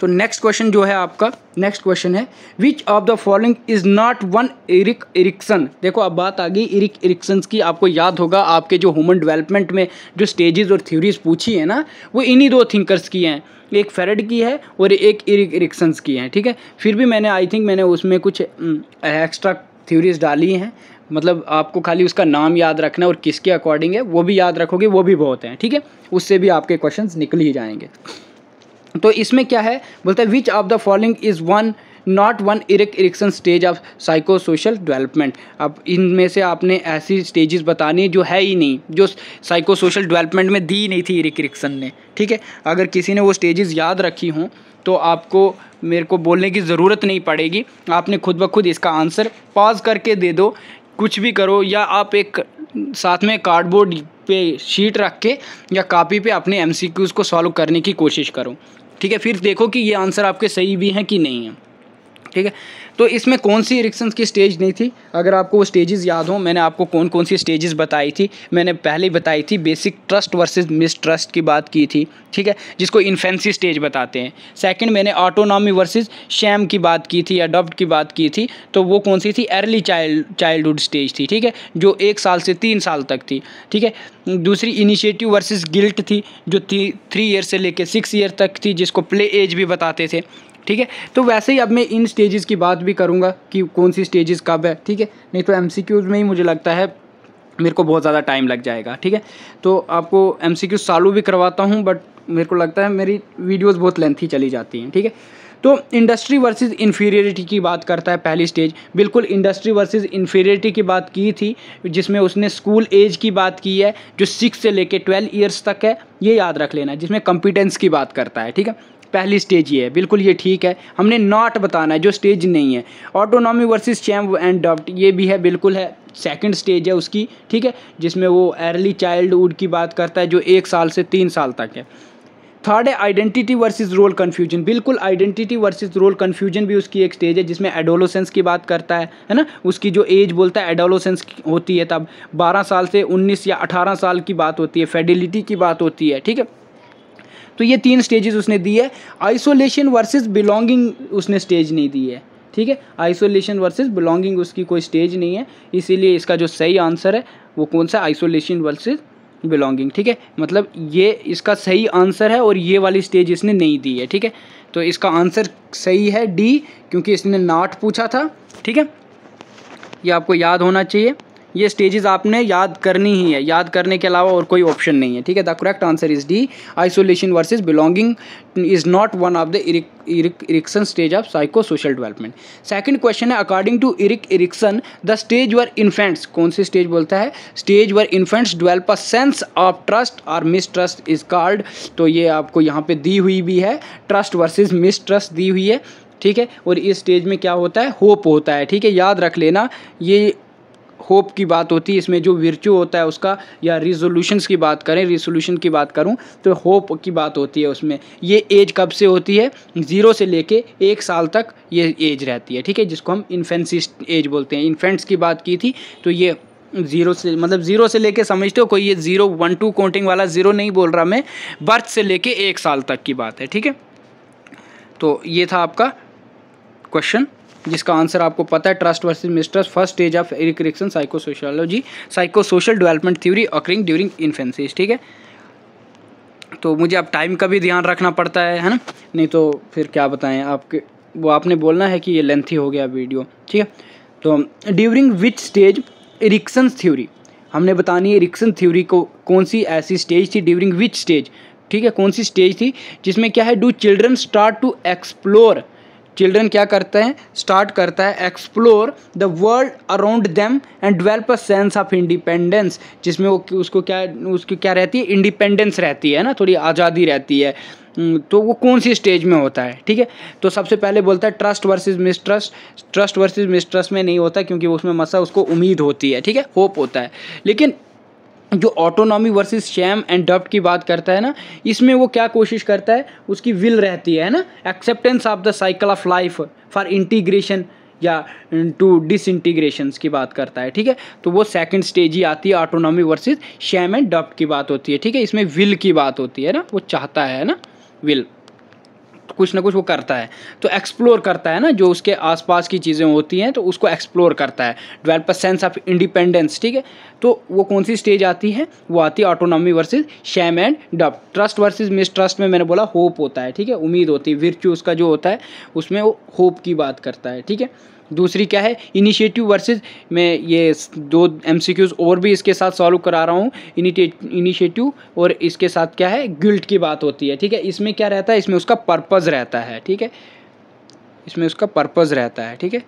तो नेक्स्ट क्वेश्चन जो है आपका, नेक्स्ट क्वेश्चन है which of the following is not one Eric Erikson. देखो अब बात आ गई इरिक इरिक्सन की। आपको याद होगा आपके जो ह्यूमन डेवलपमेंट में जो स्टेजेस और थ्योरीज पूछी है ना, वो इन्हीं 2 थिंकर्स की हैं, एक फेरेड की है और एक इरिक इरिक्सन की है, ठीक है। फिर भी मैंने आई थिंक मैंने उसमें कुछ एक्स्ट्रा थ्योरीज डाली हैं, मतलब आपको खाली उसका नाम याद रखना और किसके अकॉर्डिंग है वो भी याद रखोगे, वो भी बहुत हैं, ठीक है, उससे भी आपके क्वेश्चंस निकल ही जाएंगे। तो इसमें क्या है, बोलता है which of the following is one not one Eric Erikson stage of psycho social development. अब इनमें से आपने ऐसी स्टेजेस बतानी है जो है ही नहीं, जो साइको सोशल डेवलपमेंट में दी नहीं थी इरिक इरिक्सन ने, ठीक है। अगर किसी ने वो स्टेजेस याद रखी हों तो आपको मेरे को बोलने की ज़रूरत नहीं पड़ेगी, आपने खुद ब खुद इसका आंसर पॉज करके दे दो, कुछ भी करो, या आप एक साथ में कार्डबोर्ड पे शीट रख के या कॉपी पे अपने MCQs को सॉल्व करने की कोशिश करो, ठीक है। फिर देखो कि ये आंसर आपके सही भी हैं कि नहीं है, ठीक है। तो इसमें कौन सी इरिक्सन्स की स्टेज नहीं थी, अगर आपको वो स्टेजेस याद हो, मैंने आपको कौन कौन सी स्टेजेस बताई थी, मैंने पहले ही बताई थी। बेसिक ट्रस्ट वर्सेस मिसट्रस्ट की बात की थी, ठीक है, जिसको इन्फेंसी स्टेज बताते हैं। सेकंड मैंने ऑटोनॉमी वर्सेस शैम की बात की थी, अडॉप्ट की बात की थी, तो वो कौन सी थी, अर्ली चाइल्डहुड स्टेज थी, ठीक है, जो 1 साल से 3 साल तक थी, ठीक है। दूसरी इनिशिएटिव वर्सेस गिल्ट थी, जो 3 ईयर से लेकर 6 ईयर तक थी, जिसको प्ले एज भी बताते थे, ठीक है। तो वैसे ही अब मैं इन स्टेजेस की बात भी करूँगा कि कौन सी स्टेजेस कब है, ठीक है, नहीं तो MCQs में ही मुझे लगता है मेरे को बहुत ज़्यादा टाइम लग जाएगा, ठीक है। तो आपको MCQ सॉल्व भी करवाता हूँ, बट मेरे को लगता है मेरी वीडियोज़ बहुत लेंथी चली जाती हैं, ठीक है। तो इंडस्ट्री वर्सेस इन्फीरियरिटी की बात करता है पहली स्टेज, बिल्कुल इंडस्ट्री वर्सेस इन्फीरियरिटी की बात की थी, जिसमें उसने स्कूल एज की बात की है जो 6 से लेके 12 ईयर्स तक है, ये याद रख लेना, जिसमें कॉम्पिटेंस की बात करता है, ठीक है। पहली स्टेज ये है, बिल्कुल ये ठीक है, हमने नॉट बताना है जो स्टेज नहीं है। Autonomy versus shame and adopt, ये भी है, बिल्कुल है, सेकंड स्टेज है उसकी, ठीक है, जिसमें वो अर्ली चाइल्डहुड की बात करता है जो 1 साल से 3 साल तक है। थर्ड है आइडेंटिटी वर्सेस रोल कन्फ्यूजन, बिल्कुल आइडेंटिटी वर्सेस रोल कन्फ्यूजन भी उसकी एक स्टेज है, जिसमें एडोलोसेंस की बात करता है ना, उसकी जो एज बोलता है एडोलोसेंस होती है, तब 12 साल से 19 या 18 साल की बात होती है, फेडिलिटी की बात होती है, ठीक है। तो ये 3 स्टेजेस उसने दी है। आइसोलेशन वर्सेस बिलोंगिंग उसने स्टेज नहीं दी है, ठीक है, आइसोलेशन वर्सेस बिलोंगिंग उसकी कोई स्टेज नहीं है, इसीलिए इसका जो सही आंसर है वो कौन सा, आइसोलेशन वर्सेस बिलोंगिंग, ठीक है, मतलब ये इसका सही आंसर है और ये वाली स्टेज इसने नहीं दी है, ठीक है। तो इसका आंसर सही है डी, क्योंकि इसने नॉट पूछा था, ठीक है, ये आपको याद होना चाहिए, ये स्टेजेस आपने याद करनी ही है, याद करने के अलावा और कोई ऑप्शन नहीं है, ठीक है। The correct answer is D, isolation versus belonging is not one of the Erikson stage of psycho social development. Second question है, according to Erikson the stage where infants, कौन सी स्टेज बोलता है, stage where infants develop a sense of trust और mistrust is called, तो ये आपको यहाँ पे दी हुई भी है, ट्रस्ट वर्सेज मिसट्रस्ट दी हुई है, ठीक है। और इस स्टेज में क्या होता है, होप होता है, ठीक है, याद रख लेना, ये होप की बात होती है इसमें, जो विर्चू होता है उसका, या रिजोल्यूशंस की बात करें, रिजोल्यूशन की बात करूं तो होप की बात होती है उसमें। ये एज कब से होती है, 0 से लेके 1 साल तक ये एज रहती है, ठीक है, जिसको हम इन्फेंसी एज बोलते हैं। इन्फेंट्स की बात की थी तो ये 0 से, मतलब 0 से लेके, समझते हो, कोई ये 0 1 2 काउंटिंग वाला 0 नहीं बोल रहा मैं, बर्थ से लेके 1 साल तक की बात है, ठीक है। तो ये था आपका क्वेश्चन जिसका आंसर आपको पता है, trust versus mistrust, first stage of Erikson psychosociology, psychosocial development theory occurring during infancy, ठीक है। तो मुझे अब टाइम का भी ध्यान रखना पड़ता है ना, नहीं तो फिर क्या बताएं आपके, वो आपने बोलना है कि ये लेंथी हो गया वीडियो, ठीक है। तो during which stage Erikson theory, हमने बतानी है इरिक्सन थ्योरी को कौन सी ऐसी स्टेज थी, ड्यूरिंग विच स्टेज, ठीक है, कौन सी स्टेज थी जिसमें क्या है, do children start to explore, children क्या करते हैं, स्टार्ट करता है explore the world around them and develop a sense of independence, जिसमें वो उसको क्या रहती है, इंडिपेंडेंस रहती है ना, थोड़ी आज़ादी रहती है। तो वो कौन सी स्टेज में होता है, ठीक है। तो सबसे पहले बोलता है trust versus mistrust, trust versus mistrust में नहीं होता क्योंकि उसमें मसा उसको उम्मीद होती है, ठीक है, होप होता है। लेकिन जो ऑटोनॉमी वर्सेस शैम एंड डब्ट की बात करता है ना, इसमें वो क्या कोशिश करता है, उसकी विल रहती है ना, acceptance of the cycle of life for integration या टू डिसइंटीग्रेशंस की बात करता है, ठीक है। तो वो सेकंड स्टेज ही आती है, ऑटोनॉमी वर्सेस शैम एंड डब्ट की बात होती है, ठीक है। इसमें विल की बात होती है ना, वो चाहता है ना, विल कुछ ना कुछ वो करता है, तो एक्सप्लोर करता है ना, जो उसके आसपास की चीज़ें होती हैं तो उसको एक्सप्लोर करता है, develop a sense of independence, ठीक है। तो वो कौन सी स्टेज आती है, वो आती है ऑटोनॉमी वर्सेस शैम एंड डब्ट। ट्रस्ट वर्सेस मिसट्रस्ट में मैंने बोला होप होता है, ठीक है, उम्मीद होती है, विर्च्यू उसका जो होता है उसमें वो होप की बात करता है, ठीक है। दूसरी क्या है, इनिशिएटिव वर्सेस, मैं ये 2 MCQs और भी इसके साथ सॉल्व करा रहा हूँ, इनिशिएटिव और इसके साथ क्या है, गिल्ट की बात होती है, ठीक है। इसमें क्या रहता है, इसमें उसका पर्पज़ रहता है, ठीक है, इसमें उसका पर्पज़ रहता है, ठीक है,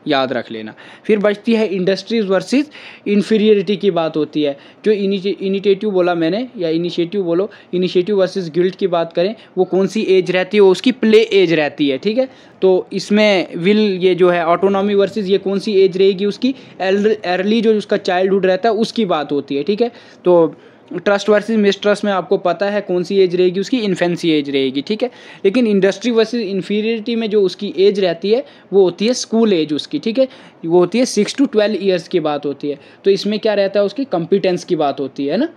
याद रख लेना। फिर बचती है इंडस्ट्रीज वर्सेस इन्फीरियरिटी की बात होती है, जो इनिशिएटिव बोला मैंने, या इनिशिएटिव बोलो, इनिशिएटिव वर्सेस गिल्ट की बात करें, वो कौन सी एज रहती है, वो उसकी प्ले एज रहती है, ठीक है। तो इसमें विल, ये जो है ऑटोनॉमी वर्सेस, ये कौन सी एज रहेगी उसकी, अर्ली जो उसका चाइल्डहुड रहता है उसकी बात होती है, ठीक है। तो ट्रस्ट वर्सेस मिसट्रस्ट में आपको पता है कौन सी एज रहेगी उसकी, इन्फेंसी एज रहेगी, ठीक है। लेकिन इंडस्ट्री वर्सेस इन्फीरियरिटी में जो उसकी एज रहती है वो होती है स्कूल एज उसकी, ठीक है, वो होती है 6 to 12 ईयर्स की बात होती है। तो इसमें क्या रहता है, उसकी कॉम्पिटेंस की बात होती है ना,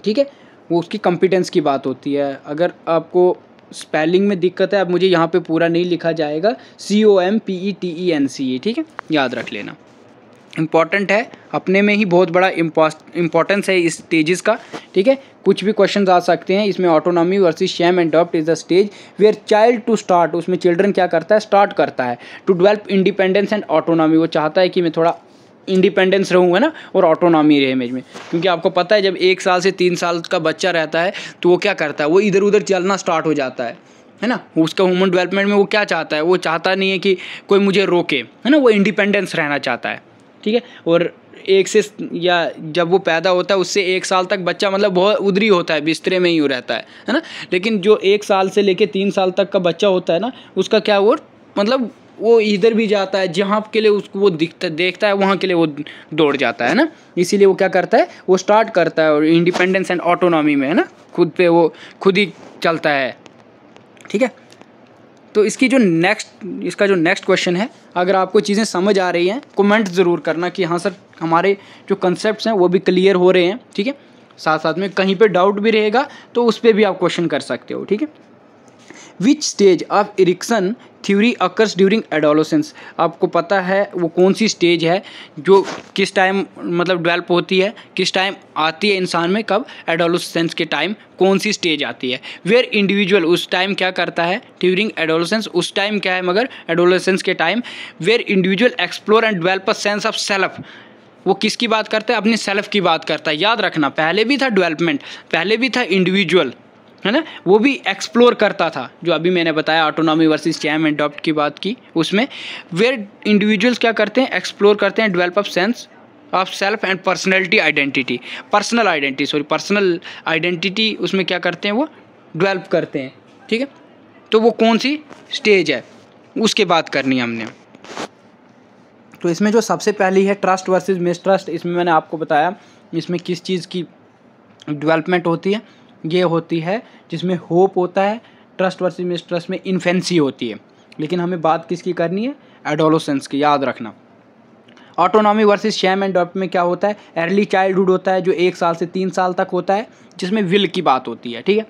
ठीक है, वो उसकी कॉम्पिटेंस की बात होती है। अगर आपको स्पेलिंग में दिक्कत है, अब मुझे यहाँ पे पूरा नहीं लिखा जाएगा, COMPETENCE, ठीक है, याद रख लेना, इम्पॉर्टेंट है, अपने में ही बहुत बड़ा इम्पॉर्टेंस है इस स्टेजेस का, ठीक है। कुछ भी क्वेश्चंस आ सकते हैं इसमें, ऑटोनॉमी वर्सेस शैम एंड डब्ट is the stage where child to start, उसमें चिल्ड्रन क्या करता है, स्टार्ट करता है to develop independence and autonomy, वो चाहता है कि मैं थोड़ा इंडिपेंडेंस रहूँगा ना और ऑटोनॉमी रहे मेरे में, क्योंकि आपको पता है जब 1 साल से 3 साल का बच्चा रहता है तो वो क्या करता है, वो इधर उधर चलना स्टार्ट हो जाता है ना। उसका ह्यूमन डेवलपमेंट में वो क्या चाहता है, वो चाहता नहीं है कि कोई मुझे रोके, है ना, वो इंडिपेंडेंस रहना चाहता है, ठीक है। और 1 से, या जब वो पैदा होता है उससे 1 साल तक बच्चा मतलब बहुत उधरी होता है, बिस्तरे में ही रहता है ना। लेकिन जो 1 साल से लेके 3 साल तक का बच्चा होता है ना, उसका क्या, वो मतलब वो इधर भी जाता है, जहाँ के लिए उसको वो देखता है वहाँ के लिए वो दौड़ जाता है ना। इसीलिए वो क्या करता है, वो स्टार्ट करता है और इंडिपेंडेंस एंड ऑटोनॉमी में, है ना, खुद पे वो खुद ही चलता है, ठीक है। तो इसका जो नेक्स्ट क्वेश्चन है, अगर आपको चीज़ें समझ आ रही हैं कमेंट ज़रूर करना कि हाँ सर हमारे जो कंसेप्ट्स हैं वो भी क्लियर हो रहे हैं, ठीक है। साथ साथ में कहीं पे डाउट भी रहेगा तो उस पर भी आप क्वेश्चन कर सकते हो, ठीक है। Which stage of Erikson theory occurs during adolescence, आपको पता है वो कौन सी स्टेज है जो किस टाइम मतलब डेवलप होती है, किस टाइम आती है इंसान में, कब, एडोलेसेंस के टाइम कौन सी स्टेज आती है। वेयर इंडिविजुअल उस टाइम क्या करता है, ड्यूरिंग एडोलेसेंस उस टाइम क्या है, मगर एडोलेसेंस के time where individual explore and develop a sense of self, वो किसकी बात करता है? अपने सेल्फ की बात करता है। याद रखना, पहले भी था डेवलपमेंट, पहले भी था इंडिविजुअल, है ना, वो भी एक्सप्लोर करता था। जो अभी मैंने बताया autonomy versus charm and adopt की बात की, उसमें वेयर इंडिविजुअल्स क्या करते हैं? एक्सप्लोर करते हैं, develop sense of self and personality identity, personal identity उसमें क्या करते हैं? वो डेवलप करते हैं, ठीक है। तो वो कौन सी स्टेज है उसके बात करनी है हमने। तो इसमें जो सबसे पहली है ट्रस्ट वर्सेस मिसट्रस्ट, इसमें मैंने आपको बताया इसमें किस चीज़ की डेवलपमेंट होती है। ये होती है जिसमें होप होता है, ट्रस्ट वर्सेस मिसट्रस्ट में इन्फेंसी होती है। लेकिन हमें बात किसकी करनी है? एडोलेसेंस की, याद रखना। Autonomy versus shame and adopt में क्या होता है? अर्ली चाइल्डहुड होता है जो 1 साल से 3 साल तक होता है, जिसमें विल की बात होती है, ठीक है।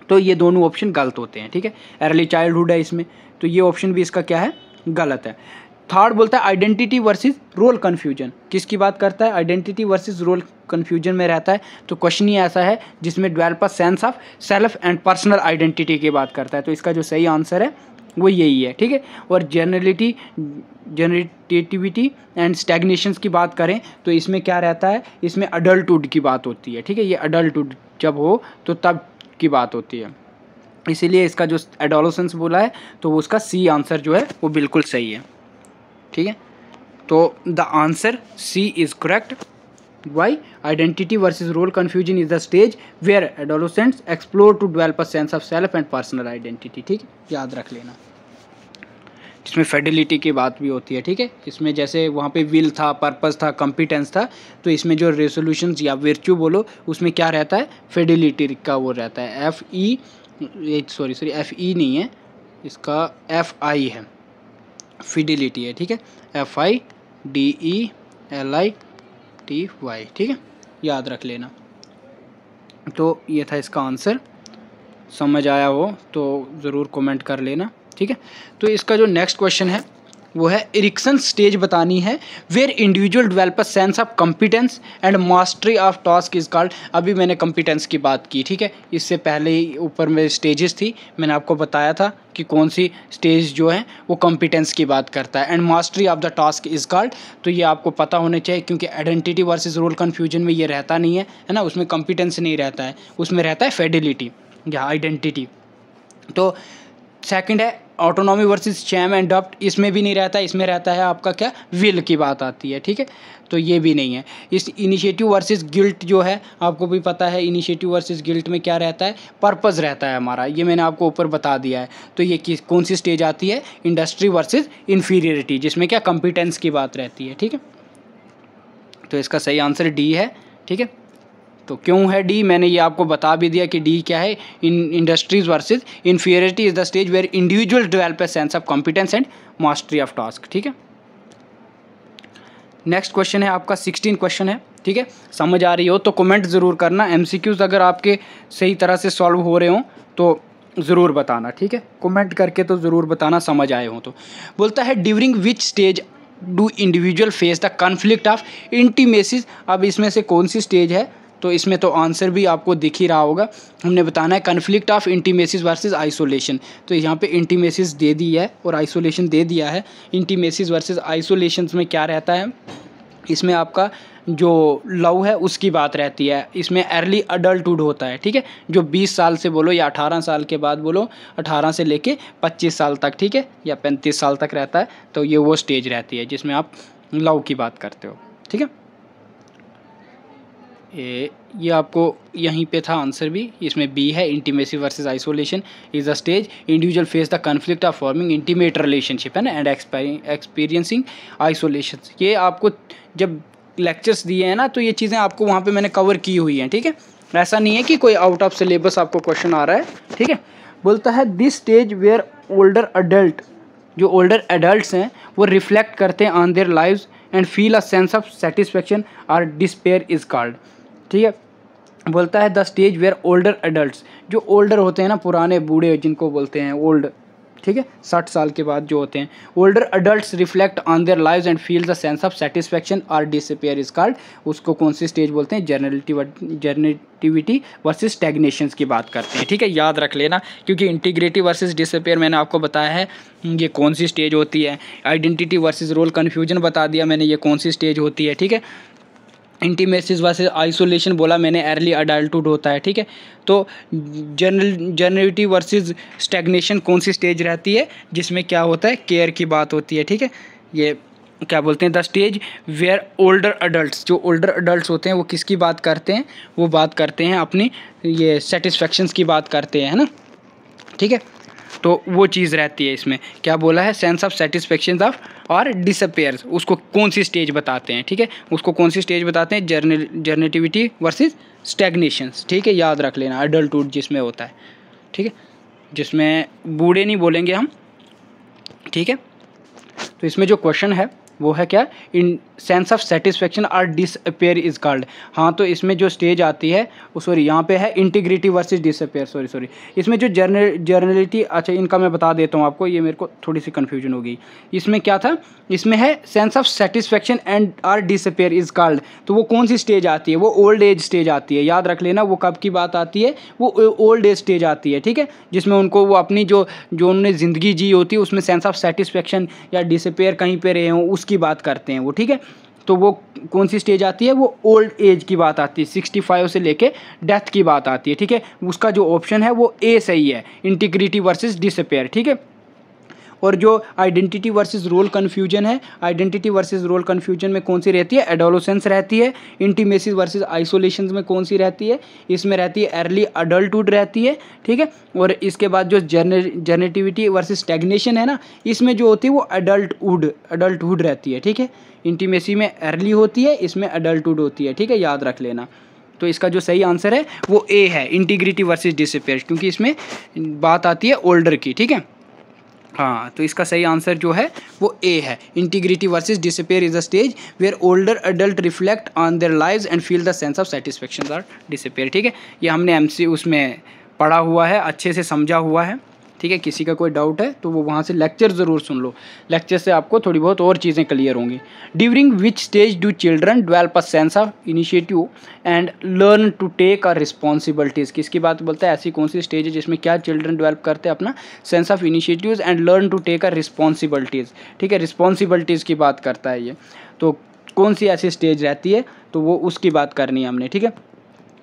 तो ये दोनों ऑप्शन गलत होते हैं, ठीक है। अर्ली चाइल्डहुड है इसमें, तो ये ऑप्शन भी इसका क्या है? गलत है। थर्ड बोलता है आइडेंटिटी वर्सेस रोल कन्फ्यूजन, किसकी बात करता है? आइडेंटिटी वर्सेस रोल कन्फ्यूजन में रहता है। तो क्वेश्चन ही ऐसा है जिसमें develop sense of self and personal identity की बात करता है। तो इसका जो सही आंसर है वो यही है, ठीक है। और जनरेटिविटी एंड स्टैग्नेशंस की बात करें तो इसमें क्या रहता है? इसमें अडल्टहुड की बात होती है, ठीक है। ये अडल्टहुड जब हो तो तब की बात होती है, इसीलिए इसका जो एडोलेसेंस बोला है तो उसका सी आंसर जो है वो बिल्कुल सही है, ठीक है। तो the answer C is correct. Why? Identity versus role confusion is the stage where adolescents explore to develop a sense of self and personal identity, ठीक है, याद रख लेना। इसमें फेडिलिटी की बात भी होती है, ठीक है। इसमें जैसे वहाँ पे विल था, पर्पस था, कॉम्पिटेंस था, तो इसमें जो रेजोल्यूशंस या विर्च्यू बोलो उसमें क्या रहता है? फेडिलिटी का वो रहता है। एफ ई नहीं है इसका, FI है, फिडिलिटी है, ठीक है। FIDELITY, ठीक है, याद रख लेना। तो ये था इसका आंसर। समझ आया हो तो ज़रूर कमेंट कर लेना, ठीक है। तो इसका जो नेक्स्ट क्वेश्चन है वो है एरिक्सन स्टेज बतानी है where individual develop a sense of competence and mastery of task is called. अभी मैंने कॉम्पिटेंस की बात की, ठीक है। इससे पहले ही ऊपर में स्टेजेस थी, मैंने आपको बताया था कि कौन सी स्टेज जो है वो कॉम्पिटेंस की बात करता है। And mastery of the task is called, तो ये आपको पता होने चाहिए क्योंकि आइडेंटिटी वर्सेस रोल कन्फ्यूजन में ये रहता नहीं है ना, उसमें कॉम्पिटेंस नहीं रहता है, उसमें रहता है फेडिलिटी या आइडेंटिटी। तो सेकंड है autonomy versus shame and adopt, इसमें भी नहीं रहता है, इसमें रहता है आपका क्या? विल की बात आती है, ठीक है। तो ये भी नहीं है। इस इनिशिएटिव वर्सेस गिल्ट जो है आपको भी पता है, इनिशिएटिव वर्सेस गिल्ट में क्या रहता है? पर्पस रहता है हमारा, ये मैंने आपको ऊपर बता दिया है। तो ये कौन सी स्टेज आती है? इंडस्ट्री वर्सेस इन्फीरियरिटी, जिसमें क्या कॉम्पिटेंस की बात रहती है, ठीक है। तो इसका सही आंसर डी है, ठीक है। तो क्यों है डी? मैंने ये आपको बता भी दिया कि डी क्या है। Industries versus inferiority is the stage where individual develop a sense of competence and mastery of task, ठीक है। नेक्स्ट क्वेश्चन है आपका 16 क्वेश्चन है, ठीक है। समझ आ रही हो तो कमेंट ज़रूर करना। MCQs अगर आपके सही तरह से सॉल्व हो रहे हो तो ज़रूर बताना, ठीक है। कमेंट करके तो ज़रूर बताना समझ आए हो तो। बोलता है during which stage do individual face the conflict of intimacies. अब इसमें से कौन सी स्टेज है? तो इसमें तो आंसर भी आपको दिख ही रहा होगा, हमने बताना है conflict of intimacies versus isolation. तो यहाँ पे इंटीमेसीज दे दी है और आइसोलेशन दे दिया है। इंटीमेसीज वर्सेस आइसोलेशन में क्या रहता है? इसमें आपका जो लव है उसकी बात रहती है। इसमें अर्ली अडल्टहुड होता है, ठीक है। जो 20 साल से बोलो या 18 साल के बाद बोलो, 18 से लेके 25 साल तक, ठीक है, या 35 साल तक रहता है। तो ये वो स्टेज रहती है जिसमें आप लव की बात करते हो, ठीक है। ये आपको यहीं पे था आंसर भी, इसमें बी है। Intimacy versus isolation is a stage individual face the conflict of forming intimate relationship, है ना, एंड एक्सपीरियंसिंग आइसोलेशन। ये आपको जब लेक्चर्स दिए हैं ना तो ये चीज़ें आपको वहाँ पे मैंने कवर की हुई हैं, ठीक है। ऐसा नहीं है कि कोई आउट ऑफ सिलेबस आपको क्वेश्चन आ रहा है, ठीक है। बोलता है this stage where older adult, जो ओल्डर एडल्ट्स हैं वो रिफ्लेक्ट करते हैं on their lives and feel a sense of satisfaction और डिस्पेयर इज कॉल्ड, ठीक है। बोलता है the stage where older adults, जो ओल्डर होते हैं ना, पुराने बूढ़े जिनको बोलते हैं ओल्ड, ठीक है, 60 साल के बाद जो होते हैं। Older adults reflect on their lives and feel the sense of satisfaction और डिसअपियर इज कॉल्ड, उसको कौन सी स्टेज बोलते हैं? जनरेटिविटी वर्सेस स्टैग्नेशंस की बात करते हैं। ठीक है, याद रख लेना, क्योंकि इंटीग्रेटिव वर्सेस डिसअपियर मैंने आपको बताया है ये कौन सी स्टेज होती है। आइडेंटिटी वर्सेस रोल कन्फ्यूजन बता दिया मैंने, ये कौन सी स्टेज होती है। ठीक है, इंटीमेसिस वर्सेस आइसोलेशन बोला मैंने, अर्ली अडल्टहुड होता है। ठीक है, तो जनरेटिव वर्सेस स्टैग्नेशन कौन सी स्टेज रहती है? जिसमें क्या होता है, केयर की बात होती है। ठीक है, ये क्या बोलते हैं, the stage where older adults, जो ओल्डर अडल्ट्स होते हैं वो किसकी बात करते हैं? वो बात करते हैं अपनी ये सेटिस्फैक्शंस की बात करते हैं, है ना। ठीक है, तो वो चीज़ रहती है इसमें। क्या बोला है? सेंस ऑफ सेटिस्फैक्शन ऑफ और डिसअपियर्स, उसको कौन सी स्टेज बताते हैं? ठीक है, उसको कौन सी स्टेज बताते हैं? Generativity versus स्टैग्नेशंस। ठीक है, याद रख लेना, अडल्टहुड जिसमें होता है। ठीक है, जिसमें बूढ़े नहीं बोलेंगे हम। ठीक है, तो इसमें जो क्वेश्चन है वो है क्या? इन सेंस ऑफ सेटिस्फैक्शन और डिसअपियर इज कॉल्ड। हाँ, तो इसमें जो स्टेज आती है सॉरी यहाँ पे है इंटीग्रिटी वर्सेस डिसअपियर, सॉरी इसमें जो जर्नलिटी, अच्छा इनका मैं बता देता हूँ आपको, ये मेरे को थोड़ी सी कन्फ्यूजन हो गई। इसमें क्या था? इसमें है sense of satisfaction and or disappear is called, तो वो कौन सी स्टेज आती है? वो ओल्ड एज स्टेज आती है। याद रख लेना, वो कब की बात आती है? वो ओल्ड एज स्टेज आती है। ठीक है, जिसमें उनको वो अपनी जो उन्होंने ज़िंदगी जी होती है उसमें सेंस ऑफ सेटिस्फैक्शन या डिसअपियर कहीं पे रहे हों उसकी बात करते हैं वो। ठीक है, तो वो कौन सी स्टेज आती है? वो ओल्ड एज की बात आती है, 65 से लेके डेथ की बात आती है। ठीक है, उसका जो ऑप्शन है वो ए सही है, इंटीग्रिटी वर्सेस डिसअपियर। ठीक है, और जो आइडेंटिटी वर्सेस रोल कन्फ्यूजन है, आइडेंटिटी वर्सेस रोल कन्फ्यूजन में कौन सी रहती है? एडोलेसेंस रहती है। इंटीमेसी वर्सेस आइसोलेशन में कौन सी रहती है? इसमें रहती है अर्ली अडल्टहुड रहती है। ठीक है, और इसके बाद जो जनरेटिविटी वर्सेस स्टैग्नेशन है ना, इसमें जो होती है वो अडल्टहुड रहती है। ठीक है, इंटीमेसी में अर्ली होती है, इसमें अडल्टहुड होती है। ठीक है, याद रख लेना। तो इसका जो सही आंसर है वो ए है, इंटीग्रिटी वर्सेस डिसअपियर, क्योंकि इसमें बात आती है ओल्डर की। ठीक है, हाँ, तो इसका सही आंसर जो है वो ए है, integrity versus disappear is the stage where older adult reflect on their lives and feel the sense of satisfaction और डिसअपियर। ठीक है, ये हमने एमसी उसमें पढ़ा हुआ है, अच्छे से समझा हुआ है। ठीक है, किसी का कोई डाउट है तो वो वहाँ से लेक्चर ज़रूर सुन लो, लेक्चर से आपको थोड़ी बहुत और चीज़ें क्लियर होंगी। During which stage do children develop a sense of initiative and learn to take a responsibilities, किसकी बात बोलता है? ऐसी कौन सी स्टेज है जिसमें क्या चिल्ड्रन डेवलप करते हैं अपना sense of initiatives and learn to take a responsibilities. ठीक है, रिस्पॉन्सिबिलिटीज़ की बात करता है ये, तो कौन सी ऐसी स्टेज रहती है? तो वो उसकी बात करनी है हमने। ठीक है,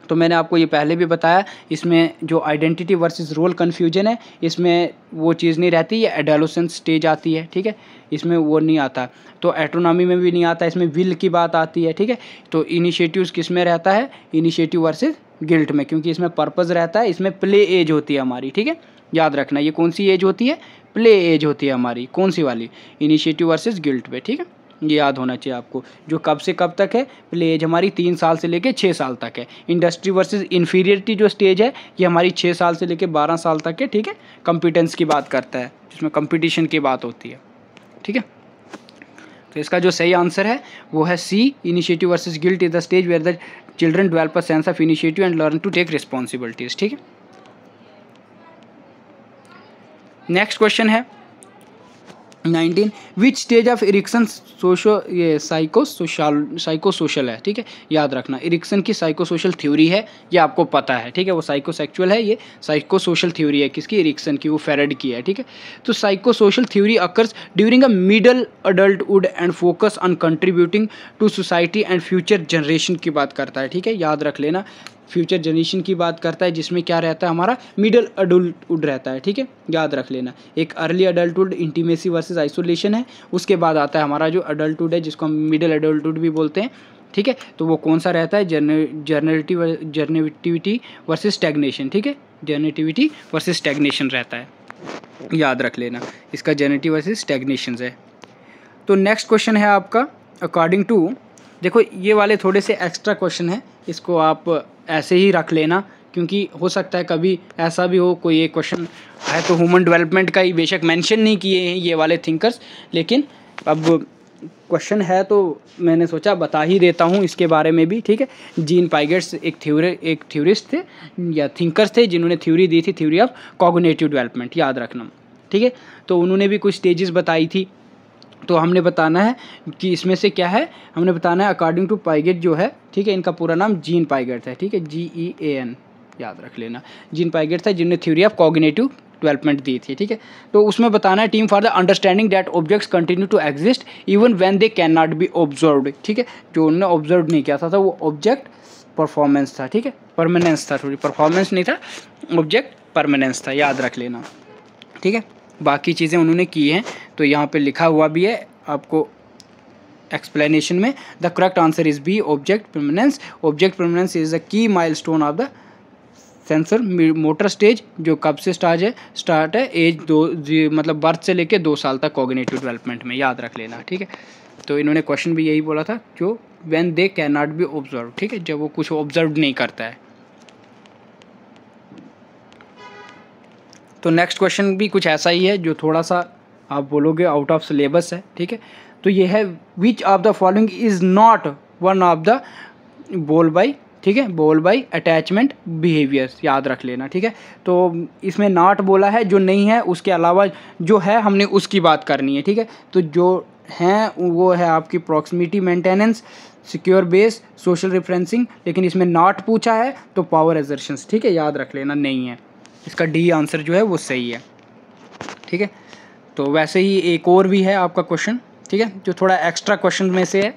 तो मैंने आपको ये पहले भी बताया, इसमें जो आइडेंटिटी वर्सेस रोल कन्फ्यूजन है इसमें वो चीज़ नहीं रहती, ये एडोलेसेंस स्टेज आती है। ठीक है, इसमें वो नहीं आता, तो एटोनॉमी में भी नहीं आता, इसमें विल की बात आती है। ठीक है, तो इनिशिएटिव्स किस में रहता है? इनिशिएटिव वर्सेस गिल्ट में, क्योंकि इसमें पर्पज़ रहता है, इसमें प्ले एज होती है हमारी। ठीक है, याद रखना, ये कौन सी एज होती है? प्ले एज होती है हमारी। कौन सी वाली? इनिशिएटिव वर्सेस गिल्ट पे। ठीक है, ये याद होना चाहिए आपको। जो कब से कब तक है? प्ले एज हमारी 3 साल से लेके 6 साल तक है। इंडस्ट्री वर्सेस इन्फीरियरिटी जो स्टेज है ये हमारी 6 साल से लेके 12 साल तक है। ठीक है, कॉम्पिटेंस की बात करता है, जिसमें कंपटीशन की बात होती है। ठीक है, तो इसका जो सही आंसर है वो है C, initiative versus guilt is the stage where the children develop a sense of initiative and learn to take responsibilities. ठीक है, नेक्स्ट क्वेश्चन है 19, विच स्टेज ऑफ इरिक्सन ये साइकोसोशल है। ठीक है, याद रखना, इरिक्सन की साइकोसोशल थ्योरी है, ये आपको पता है। ठीक है, वो साइकोसेक्सुअल है, ये साइकोसोशल थ्योरी है किसकी? इरिक्सन की, वो फेरेड की है। ठीक है, तो psychosocial theory occurs during a middle adulthood and focus on contributing to society and future generation की बात करता है। ठीक है, याद रख लेना, फ्यूचर जनरेशन की बात करता है, जिसमें क्या रहता है? हमारा मिडल अडल्टहुड रहता है। ठीक है, याद रख लेना, एक early adulthood intimacy versus isolation है, उसके बाद आता है हमारा जो अडल्टहुड है जिसको हम मिडल अडल्टहुड भी बोलते हैं। ठीक है, तो वो कौन सा रहता है? Generativity versus stagnation. ठीक है, जनरेटिविटी वर्सेस स्टैग्नेशन रहता है, याद रख लेना, इसका जनरेटिव वर्सेस स्टैग्नेशन है। तो नेक्स्ट क्वेश्चन है आपका अकॉर्डिंग टू, देखो ये वाले थोड़े से एक्स्ट्रा क्वेश्चन है, इसको आप ऐसे ही रख लेना, क्योंकि हो सकता है कभी ऐसा भी हो कोई एक क्वेश्चन है तो ह्यूमन डेवलपमेंट का ही बेशक मेंशन नहीं किए हैं ये वाले थिंकर्स, लेकिन अब क्वेश्चन है तो मैंने सोचा बता ही देता हूँ इसके बारे में भी। ठीक है, जीन पाइगेट्स एक थ्योरिस्ट थे या थिंकर्स थे जिन्होंने थ्योरी दी थी, थ्योरी ऑफ कॉग्निटिव डेवलपमेंट, याद रखना। ठीक है। तो उन्होंने भी कुछ स्टेजेस बताई थी, तो हमने बताना है कि इसमें से क्या है, हमने बताना है अकॉर्डिंग टू पाइगेट जो है, ठीक है, इनका पूरा नाम जीन पाइगेट था, ठीक है, GEAN याद रख लेना, जीन पाइगेट था जिन्होंने थ्योरी ऑफ कॉग्निटिव डेवलपमेंट दी थी, ठीक है। तो उसमें बताना है term for the understanding that objects continue to exist even when they can not be observed, ठीक है। जो उन्होंने ऑब्जर्व नहीं किया था वो ऑब्जेक्ट परफॉर्मेंस था, ठीक है, परमानेंस था, थोड़ी परफॉर्मेंस नहीं था, ऑब्जेक्ट परमानेंस था, याद रख लेना, ठीक है। बाकी चीज़ें उन्होंने की हैं, तो यहाँ पे लिखा हुआ भी है आपको एक्सप्लेनेशन में, the correct answer is B, object permanence. Object permanence is the key milestone of the sensor motor stage, जो कब से स्टार्ट है एज 2 मतलब बर्थ से लेके 2 साल तक कॉग्निटिव डेवलपमेंट में, याद रख लेना, ठीक है। तो इन्होंने क्वेश्चन भी यही बोला था, जो when they can not B observe, ठीक है, जब वो कुछ ऑब्जर्व नहीं करता है। तो नेक्स्ट क्वेश्चन भी कुछ ऐसा ही है, जो थोड़ा सा आप बोलोगे आउट ऑफ सिलेबस है, ठीक है। तो ये है which of the following is not one of the बोल बाई, ठीक है, बोल बाई अटैचमेंट बिहेवियर्स, याद रख लेना, ठीक है। तो इसमें नॉट बोला है, जो नहीं है, उसके अलावा जो है हमने उसकी बात करनी है, ठीक है। तो जो हैं वो है आपकी proximity maintenance, secure base, social referencing, लेकिन इसमें नॉट पूछा है तो पावर एजर्शंस, ठीक है, याद रख लेना, नहीं है। इसका डी आंसर जो है वो सही है, ठीक है। तो वैसे ही एक और भी है आपका क्वेश्चन, ठीक है, जो थोड़ा एक्स्ट्रा क्वेश्चन में से है।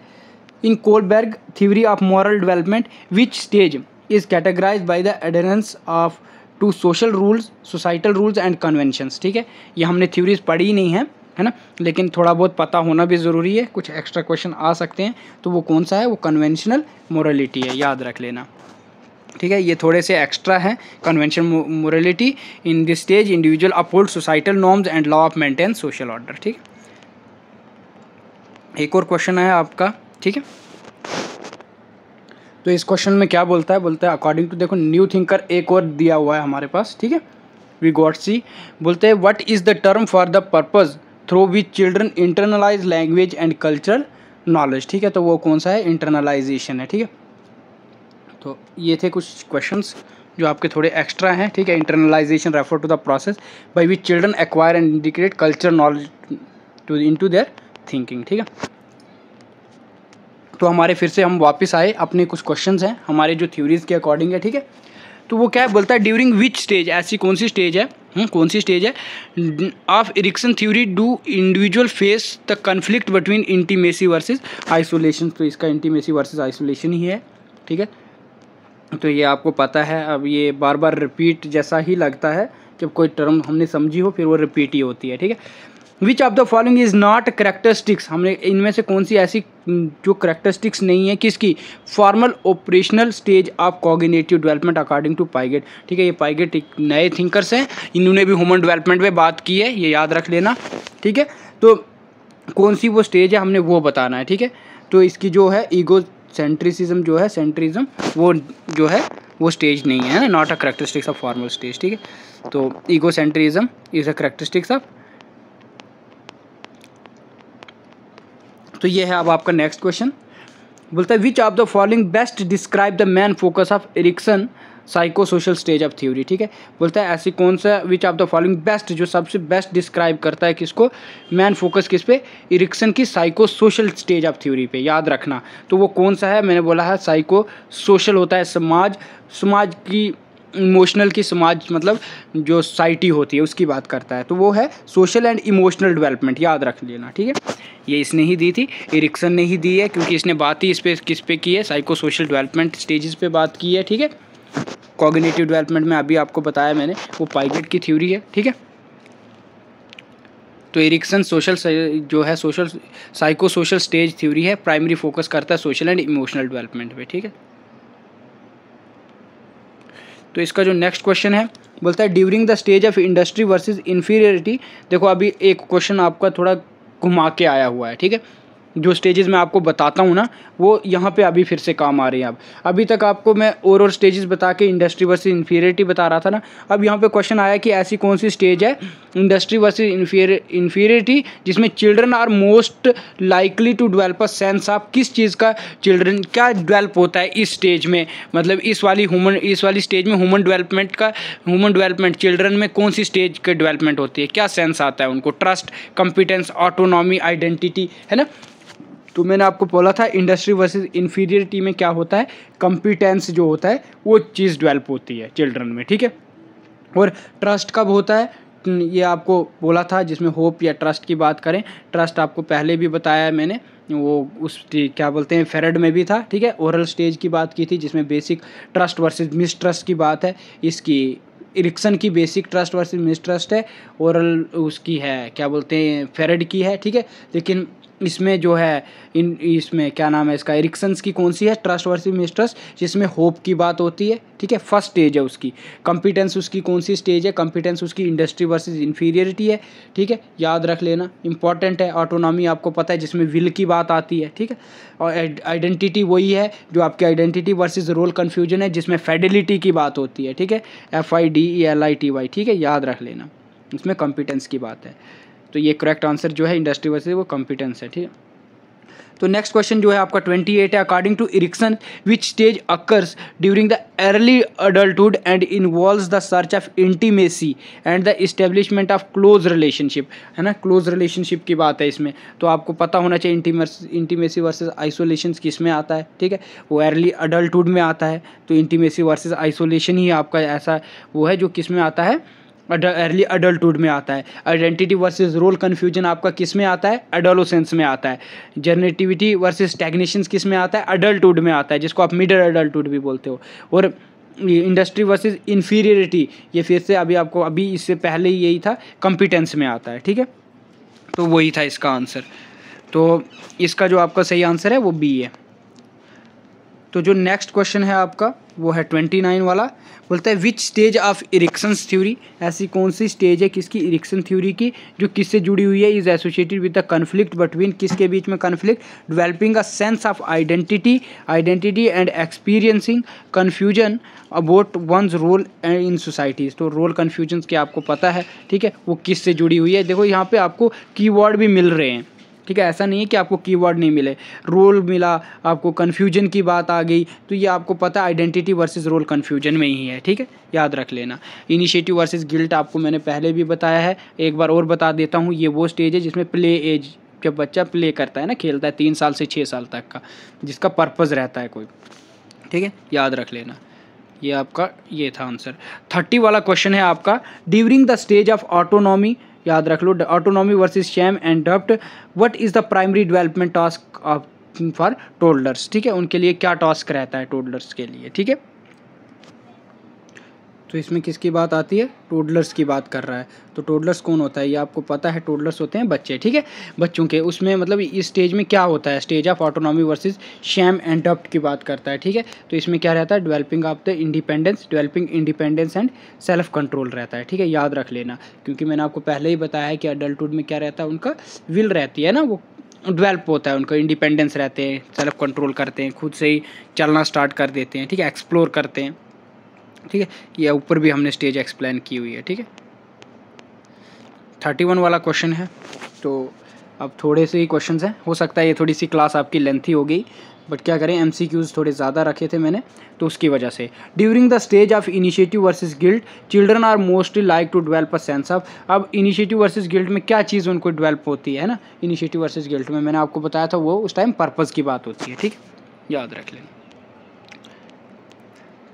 In Kohlberg theory of moral development which stage is categorised by the adherence of to social rules, societal rules and conventions, ठीक है। ये हमने थ्योरीज पढ़ी ही नहीं है ना, लेकिन थोड़ा बहुत पता होना भी ज़रूरी है, कुछ एक्स्ट्रा क्वेश्चन आ सकते हैं। तो वो कौन सा है, वो कन्वेंशनल मोरालिटी है, याद रख लेना, ठीक है। ये थोड़े से एक्स्ट्रा हैं। Convention morality in this stage individual uphold societal norms and law of maintain social order, ठीक है। एक और क्वेश्चन है आपका, ठीक है। तो इस क्वेश्चन में क्या बोलता है अकॉर्डिंग टू, देखो न्यू थिंकर एक और दिया हुआ है हमारे पास, ठीक है, वी गॉट सी। बोलते हैं what is the term for the purpose through which children internalise language and cultural knowledge, ठीक है। तो वो कौन सा है, इंटरनलाइजेशन है, ठीक है। तो ये थे कुछ क्वेश्चंस जो आपके थोड़े एक्स्ट्रा हैं, ठीक है। Internalisation refer to the process by which children acquire and integrate culture knowledge to into their thinking, ठीक है। तो हमारे फिर से हम वापस आए, अपने कुछ क्वेश्चंस हैं हमारे जो थ्योरीज के अकॉर्डिंग है, ठीक है। तो वो क्या है, बोलता है ड्यूरिंग विच स्टेज, ऐसी कौन सी स्टेज है, कौन सी स्टेज है of Erikson theory do individual face the conflict between intimacy versus isolation. तो इसका इंटीमेसी वर्सेस आइसोलेशन ही है, ठीक है। तो ये आपको पता है, अब ये बार बार रिपीट जैसा ही लगता है, जब कोई टर्म हमने समझी हो फिर वो रिपीट ही होती है, ठीक है। Which of the following is not characteristics, हमने इनमें से कौन सी ऐसी जो करेक्टरिस्टिक्स नहीं है किसकी, formal operational stage of cognitive development according to Piaget, ठीक है। ये पाइगेट एक नए थिंकर्स हैं, इन्होंने भी ह्यूमन डेवलपमेंट पे बात की है, ये याद रख लेना, ठीक है। तो कौन सी वो स्टेज है हमने वो बताना है, ठीक है। तो इसकी जो है ईगो सेंट्रिसिज्म जो है, सेंट्रिज्म, वो जो है वो स्टेज नहीं है ना, not a characteristics of formal stage, ठीक है। तो ego centrism is a characteristics of. तो ये है अब आपका नेक्स्ट क्वेश्चन, बोलता है which of the following best describe the main focus of Erikson psycho social stage of theory, ठीक है। बोलता है ऐसी कौन सा which of the following best, जो सबसे बेस्ट डिस्क्राइब करता है किसको, मैन फोकस किस पे, एरिक्सन की psycho social stage of theory पे, याद रखना। तो वो कौन सा है, मैंने बोला है साइको सोशल होता है समाज की, इमोशनल की, समाज मतलब जो सोसाइटी होती है उसकी बात करता है, तो वो है सोशल एंड इमोशनल डेवलपमेंट, याद रख लेना, ठीक है। ये इसने ही दी थी, एरिक्सन ने ही दी है, क्योंकि इसने बात ही इस पे किस पे की है, साइको सोशल डेवलपमेंट स्टेजेस पे बात की है, ठीक है। कॉग्निटिव डेवलपमेंट में अभी आपको बताया मैंने, वो पाइगेट की थ्योरी है, ठीक है। तो एरिक्सन सोशल जो है social psycho social stage theory है, प्राइमरी फोकस करता है सोशल एंड इमोशनल डेवलपमेंट पे, ठीक है। तो इसका जो नेक्स्ट क्वेश्चन है, बोलता है during the stage of industry versus inferiority. देखो अभी एक क्वेश्चन आपका थोड़ा घुमा के आया हुआ है, ठीक है। जो स्टेजेस मैं आपको बताता हूँ ना, वो यहाँ पे अभी फिर से काम आ रही हैं। अब अभी तक आपको मैं और स्टेजेस बता के इंडस्ट्री वर्सेस इन्फीरियरिटी बता रहा था ना, अब यहाँ पे क्वेश्चन आया कि ऐसी कौन सी स्टेज है इंडस्ट्री वर्सेस इन्फीरियरिटी जिसमें children are most likely to develop a sense of, किस चीज़ का चिल्ड्रन क्या डेवलप होता है इस स्टेज में, मतलब इस वाली स्टेज में ह्यूमन डेवलपमेंट चिल्ड्रन में कौन सी स्टेज का डेवलपमेंट होती है, क्या सेंस आता है उनको, ट्रस्ट, कॉम्पिटेंस, ऑटोनॉमी, आइडेंटिटी, है ना। तो मैंने आपको बोला था इंडस्ट्री वर्सेस इन्फीरियरिटी में क्या होता है, कॉम्पिटेंस जो होता है वो चीज़ डेवलप होती है चिल्ड्रन में, ठीक है। और ट्रस्ट कब होता है, ये आपको बोला था, जिसमें होप या ट्रस्ट की बात करें, ट्रस्ट आपको पहले भी बताया है मैंने, वो उस क्या बोलते हैं फेरेड में भी था, ठीक है। ओरल स्टेज की बात की थी जिसमें बेसिक ट्रस्ट वर्सेस मिसट्रस्ट की बात है, इसकी इरिक्सन की बेसिक ट्रस्ट वर्सेस मिसट्रस्ट है, ओरल उसकी है क्या बोलते हैं फेरेड की है, ठीक है। लेकिन इसमें जो है इसमें क्या नाम है इसका, इरिक्सन्स की कौन सी है, ट्रस्ट वर्सेस मिसट्रस्ट, जिसमें होप की बात होती है, ठीक है। फर्स्ट स्टेज है उसकी। कॉम्पिटेंस उसकी कौन सी स्टेज है, कॉम्पिटेंस उसकी इंडस्ट्री वर्सेस इन्फीरियरिटी है, ठीक है, याद रख लेना, इंपॉर्टेंट है। ऑटोनॉमी आपको पता है जिसमें विल की बात आती है, ठीक है। और आइडेंटिटी वही है जो आपकी आइडेंटिटी वर्सेस रोल कन्फ्यूजन है, जिसमें फेडिलिटी की बात होती है, ठीक है, FIDELITY, ठीक है, याद रख लेना, इसमें कॉम्पिटेंस की बात है। तो ये करेक्ट आंसर जो है इंडस्ट्री वर्सेस वो कॉम्पिटेंस है, ठीक है। तो नेक्स्ट क्वेश्चन जो है आपका 28 है, according to Erikson which stage occurs during the early adulthood and involves the search of intimacy and the establishment of close relationship, है ना, क्लोज रिलेशनशिप की बात है इसमें। तो आपको पता होना चाहिए इंटीमेसी वर्सेस आइसोलेशन किस में आता है, ठीक है, वो अर्ली अडल्टहुड में आता है। तो इंटीमेसी वर्सेस आइसोलेशन ही आपका ऐसा वो है जो किस में आता है, अर्ली अडल्टहुड में आता है। आइडेंटिटी वर्सेस रोल कन्फ्यूजन आपका किस में आता है, एडोलेसेंस में आता है। जनरेटिविटी वर्सेस स्टैग्नेशन किस में आता है, अडल्टहुड में आता है, जिसको आप मिडल अडल्टहुड भी बोलते हो। और इंडस्ट्री वर्सेस इन्फीरियरिटी ये फिर से अभी इससे पहले ही यही था, कॉम्पिटेंस में आता है, ठीक है। तो वही था इसका आंसर। तो इसका जो आपका सही आंसर है वो बी है। तो जो नेक्स्ट क्वेश्चन है आपका वो है 29 वाला, बोलता है विच स्टेज ऑफ इरिक्सन्स थ्योरी, ऐसी कौन सी स्टेज है किसकी, इरिक्सन थ्योरी की, जो किससे जुड़ी हुई है, is associated with the conflict between, किसके बीच में conflict, developing a sense of identity and experiencing confusion about one's role in societies. तो रोल कन्फ्यूजन के आपको पता है, ठीक है, वो किससे जुड़ी हुई है। देखो यहाँ पे आपको कीवर्ड भी मिल रहे हैं, ठीक है, ऐसा नहीं है कि आपको कीवर्ड नहीं मिले, रोल मिला आपको, कन्फ्यूजन की बात आ गई, तो ये आपको पता है आइडेंटिटी वर्सेस रोल कन्फ्यूजन में ही है, ठीक है, याद रख लेना। इनिशिएटिव वर्सेस गिल्ट आपको मैंने पहले भी बताया है, एक बार और बता देता हूँ। ये वो स्टेज है जिसमें प्ले एज, जब बच्चा प्ले करता है ना, खेलता है 3 साल से 6 साल तक का, जिसका पर्पज़ रहता है कोई, ठीक है, याद रख लेना। ये आपका ये था आंसर। 30 वाला क्वेश्चन है आपका, during the stage of autonomy, याद रख लो, ऑटोनॉमी वर्सेस शैम एंड डप्ट, what is the primary development task for toddlers, ठीक है, उनके लिए क्या टास्क रहता है टोडलर्स के लिए, ठीक है। तो इसमें किसकी बात आती है, टोडलर्स की बात कर रहा है। तो टोडलर्स कौन होता है ये आपको पता है, टोडलर्स होते हैं बच्चे, ठीक है, बच्चों के। उसमें मतलब इस स्टेज में क्या होता है, stage of autonomy versus shame and डप्ट की बात करता है, ठीक है। तो इसमें क्या रहता है, developing independence and self control रहता है, ठीक है, याद रख लेना। क्योंकि मैंने आपको पहले ही बताया है कि अडल्टहुड में क्या रहता है, उनका विल रहती है ना, वो डेवलप होता है, उनका इंडिपेंडेंस रहते हैं, सेल्फ कंट्रोल करते हैं, खुद से ही चलना स्टार्ट कर देते हैं, ठीक है, एक्सप्लोर करते हैं, ठीक है। ये ऊपर भी हमने स्टेज एक्सप्लेन की हुई है, ठीक है। 31 वाला क्वेश्चन है। तो अब थोड़े से ही क्वेश्चंस हैं, हो सकता है ये थोड़ी सी क्लास आपकी लेंथी हो गई, बट क्या करें, MCQs थोड़े ज़्यादा रखे थे मैंने, तो उसकी वजह से। During the stage of initiative versus guilt children are mostly like to develop a sense of, अब इनिशिएटिव वर्सेस गिल्ट में क्या चीज़ उनको डेवलप होती है ना, इनिशिएटिव वर्सेस गिल्ट में मैंने आपको बताया था वो उस टाइम पर्पज़ की बात होती है, ठीक, याद रख लेना।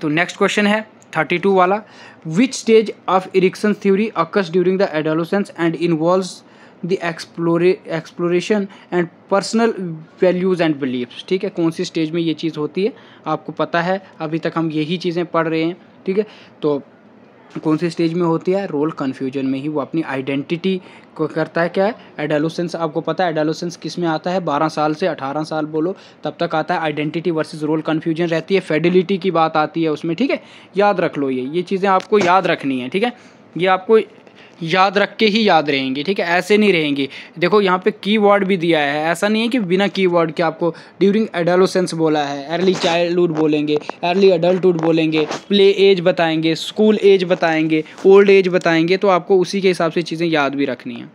तो नेक्स्ट क्वेश्चन है 32 वाला, which stage of Erikson theory occurs during the adolescence and involves the exploration and personal values and beliefs, ठीक है, कौन सी स्टेज में ये चीज़ होती है आपको पता है, अभी तक हम यही चीज़ें पढ़ रहे हैं, ठीक है। तो कौन सी स्टेज में होती है, रोल कन्फ्यूजन में ही वो अपनी आइडेंटिटी को करता है, क्या है, एडोलेसेंस, आपको पता है एडोलेसेंस किस में आता है, 12 साल से 18 साल बोलो तब तक आता है। आइडेंटिटी वर्सेस रोल कन्फ्यूजन रहती है, फेडिलिटी की बात आती है उसमें, ठीक है, याद रख लो, ये चीज़ें आपको याद रखनी है, ठीक है। ये आपको याद रख के ही याद रहेंगे, ठीक है, ऐसे नहीं रहेंगे। देखो यहाँ पे कीवर्ड भी दिया है, ऐसा नहीं है कि बिना कीवर्ड के आपको ड्यूरिंग एडोलेसेंस बोला है, अर्ली चाइल्डहुड बोलेंगे, अर्ली अडल्टहुड बोलेंगे, प्ले एज बताएंगे, स्कूल एज बताएंगे, ओल्ड एज बताएंगे, तो आपको उसी के हिसाब से चीज़ें याद भी रखनी है,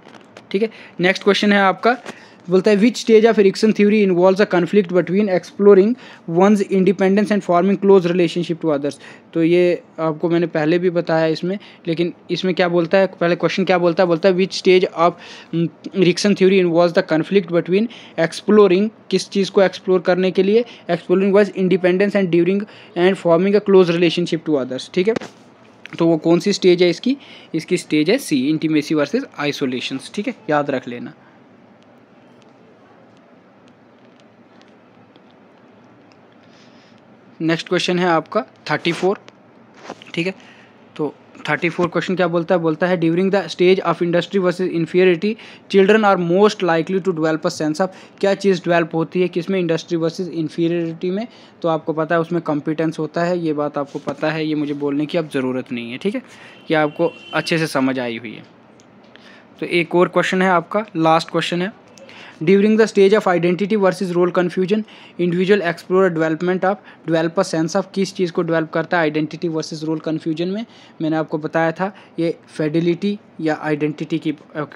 ठीक है। नेक्स्ट क्वेश्चन है आपका, बोलता है which stage of Erikson theory involves a conflict between exploring one's independence and forming close relationship to others. तो ये आपको मैंने पहले भी बताया इसमें, लेकिन इसमें क्या बोलता है, पहले क्वेश्चन क्या बोलता है which stage of Erikson theory involves the conflict between exploring, किस चीज़ को एक्सप्लोर करने के लिए, exploring one's independence and during and forming a close relationship to others, ठीक है। तो वो कौन सी स्टेज है इसकी स्टेज है सी, इंटीमेसी वर्सेस आइसोलेशंस, ठीक है, याद रख लेना। नेक्स्ट क्वेश्चन है आपका 34, ठीक है। तो 34 क्वेश्चन क्या बोलता है during the stage of industry versus inferiority children are most likely to develop a sense of, क्या चीज़ डेवलप होती है किसमें, इंडस्ट्री वर्सेस इन्फीरियरिटी में। तो आपको पता है उसमें कॉम्पिटेंस होता है, ये बात आपको पता है, ये मुझे बोलने की अब ज़रूरत नहीं है, ठीक है, ये आपको अच्छे से समझ आई हुई है। तो एक और क्वेश्चन है आपका, लास्ट क्वेश्चन है, during the stage of identity versus role confusion individual explore develop a sense of, किस चीज़ को डेवलप करता है आइडेंटिटी वर्सेस रोल कन्फ्यूजन में। मैंने आपको बताया था ये फिडेलिटी या आइडेंटिटी की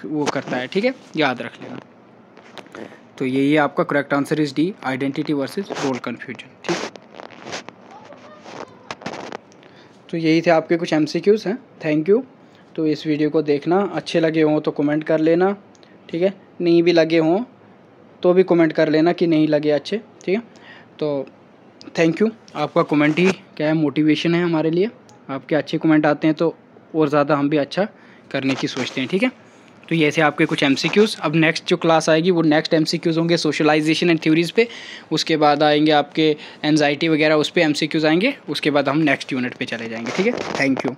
वो करता है, ठीक है, याद रख लेना। तो ये आपका correct answer is D, identity versus role confusion, ठीक। तो यही थे आपके कुछ MCQs हैं, थैंक यू। तो इस वीडियो को देखना, अच्छे लगे हों तो कमेंट कर लेना, ठीक है, नहीं भी लगे हों तो भी कमेंट कर लेना कि नहीं लगे अच्छे, ठीक है। तो थैंक यू, आपका कमेंट ही क्या है, मोटिवेशन है हमारे लिए, आपके अच्छे कमेंट आते हैं तो और ज़्यादा हम भी अच्छा करने की सोचते हैं, ठीक है। तो ये ऐसे आपके कुछ MCQs, अब नेक्स्ट जो क्लास आएगी वो नेक्स्ट MCQs होंगे सोशलाइजेशन एंड थ्योरीज़ पे, उसके बाद आएंगे आपके एंजाइटी वगैरह, उस पर MCQs आएंगे, उसके बाद हम नेक्स्ट यूनिट पे चले जाएंगे, ठीक है। Thank you.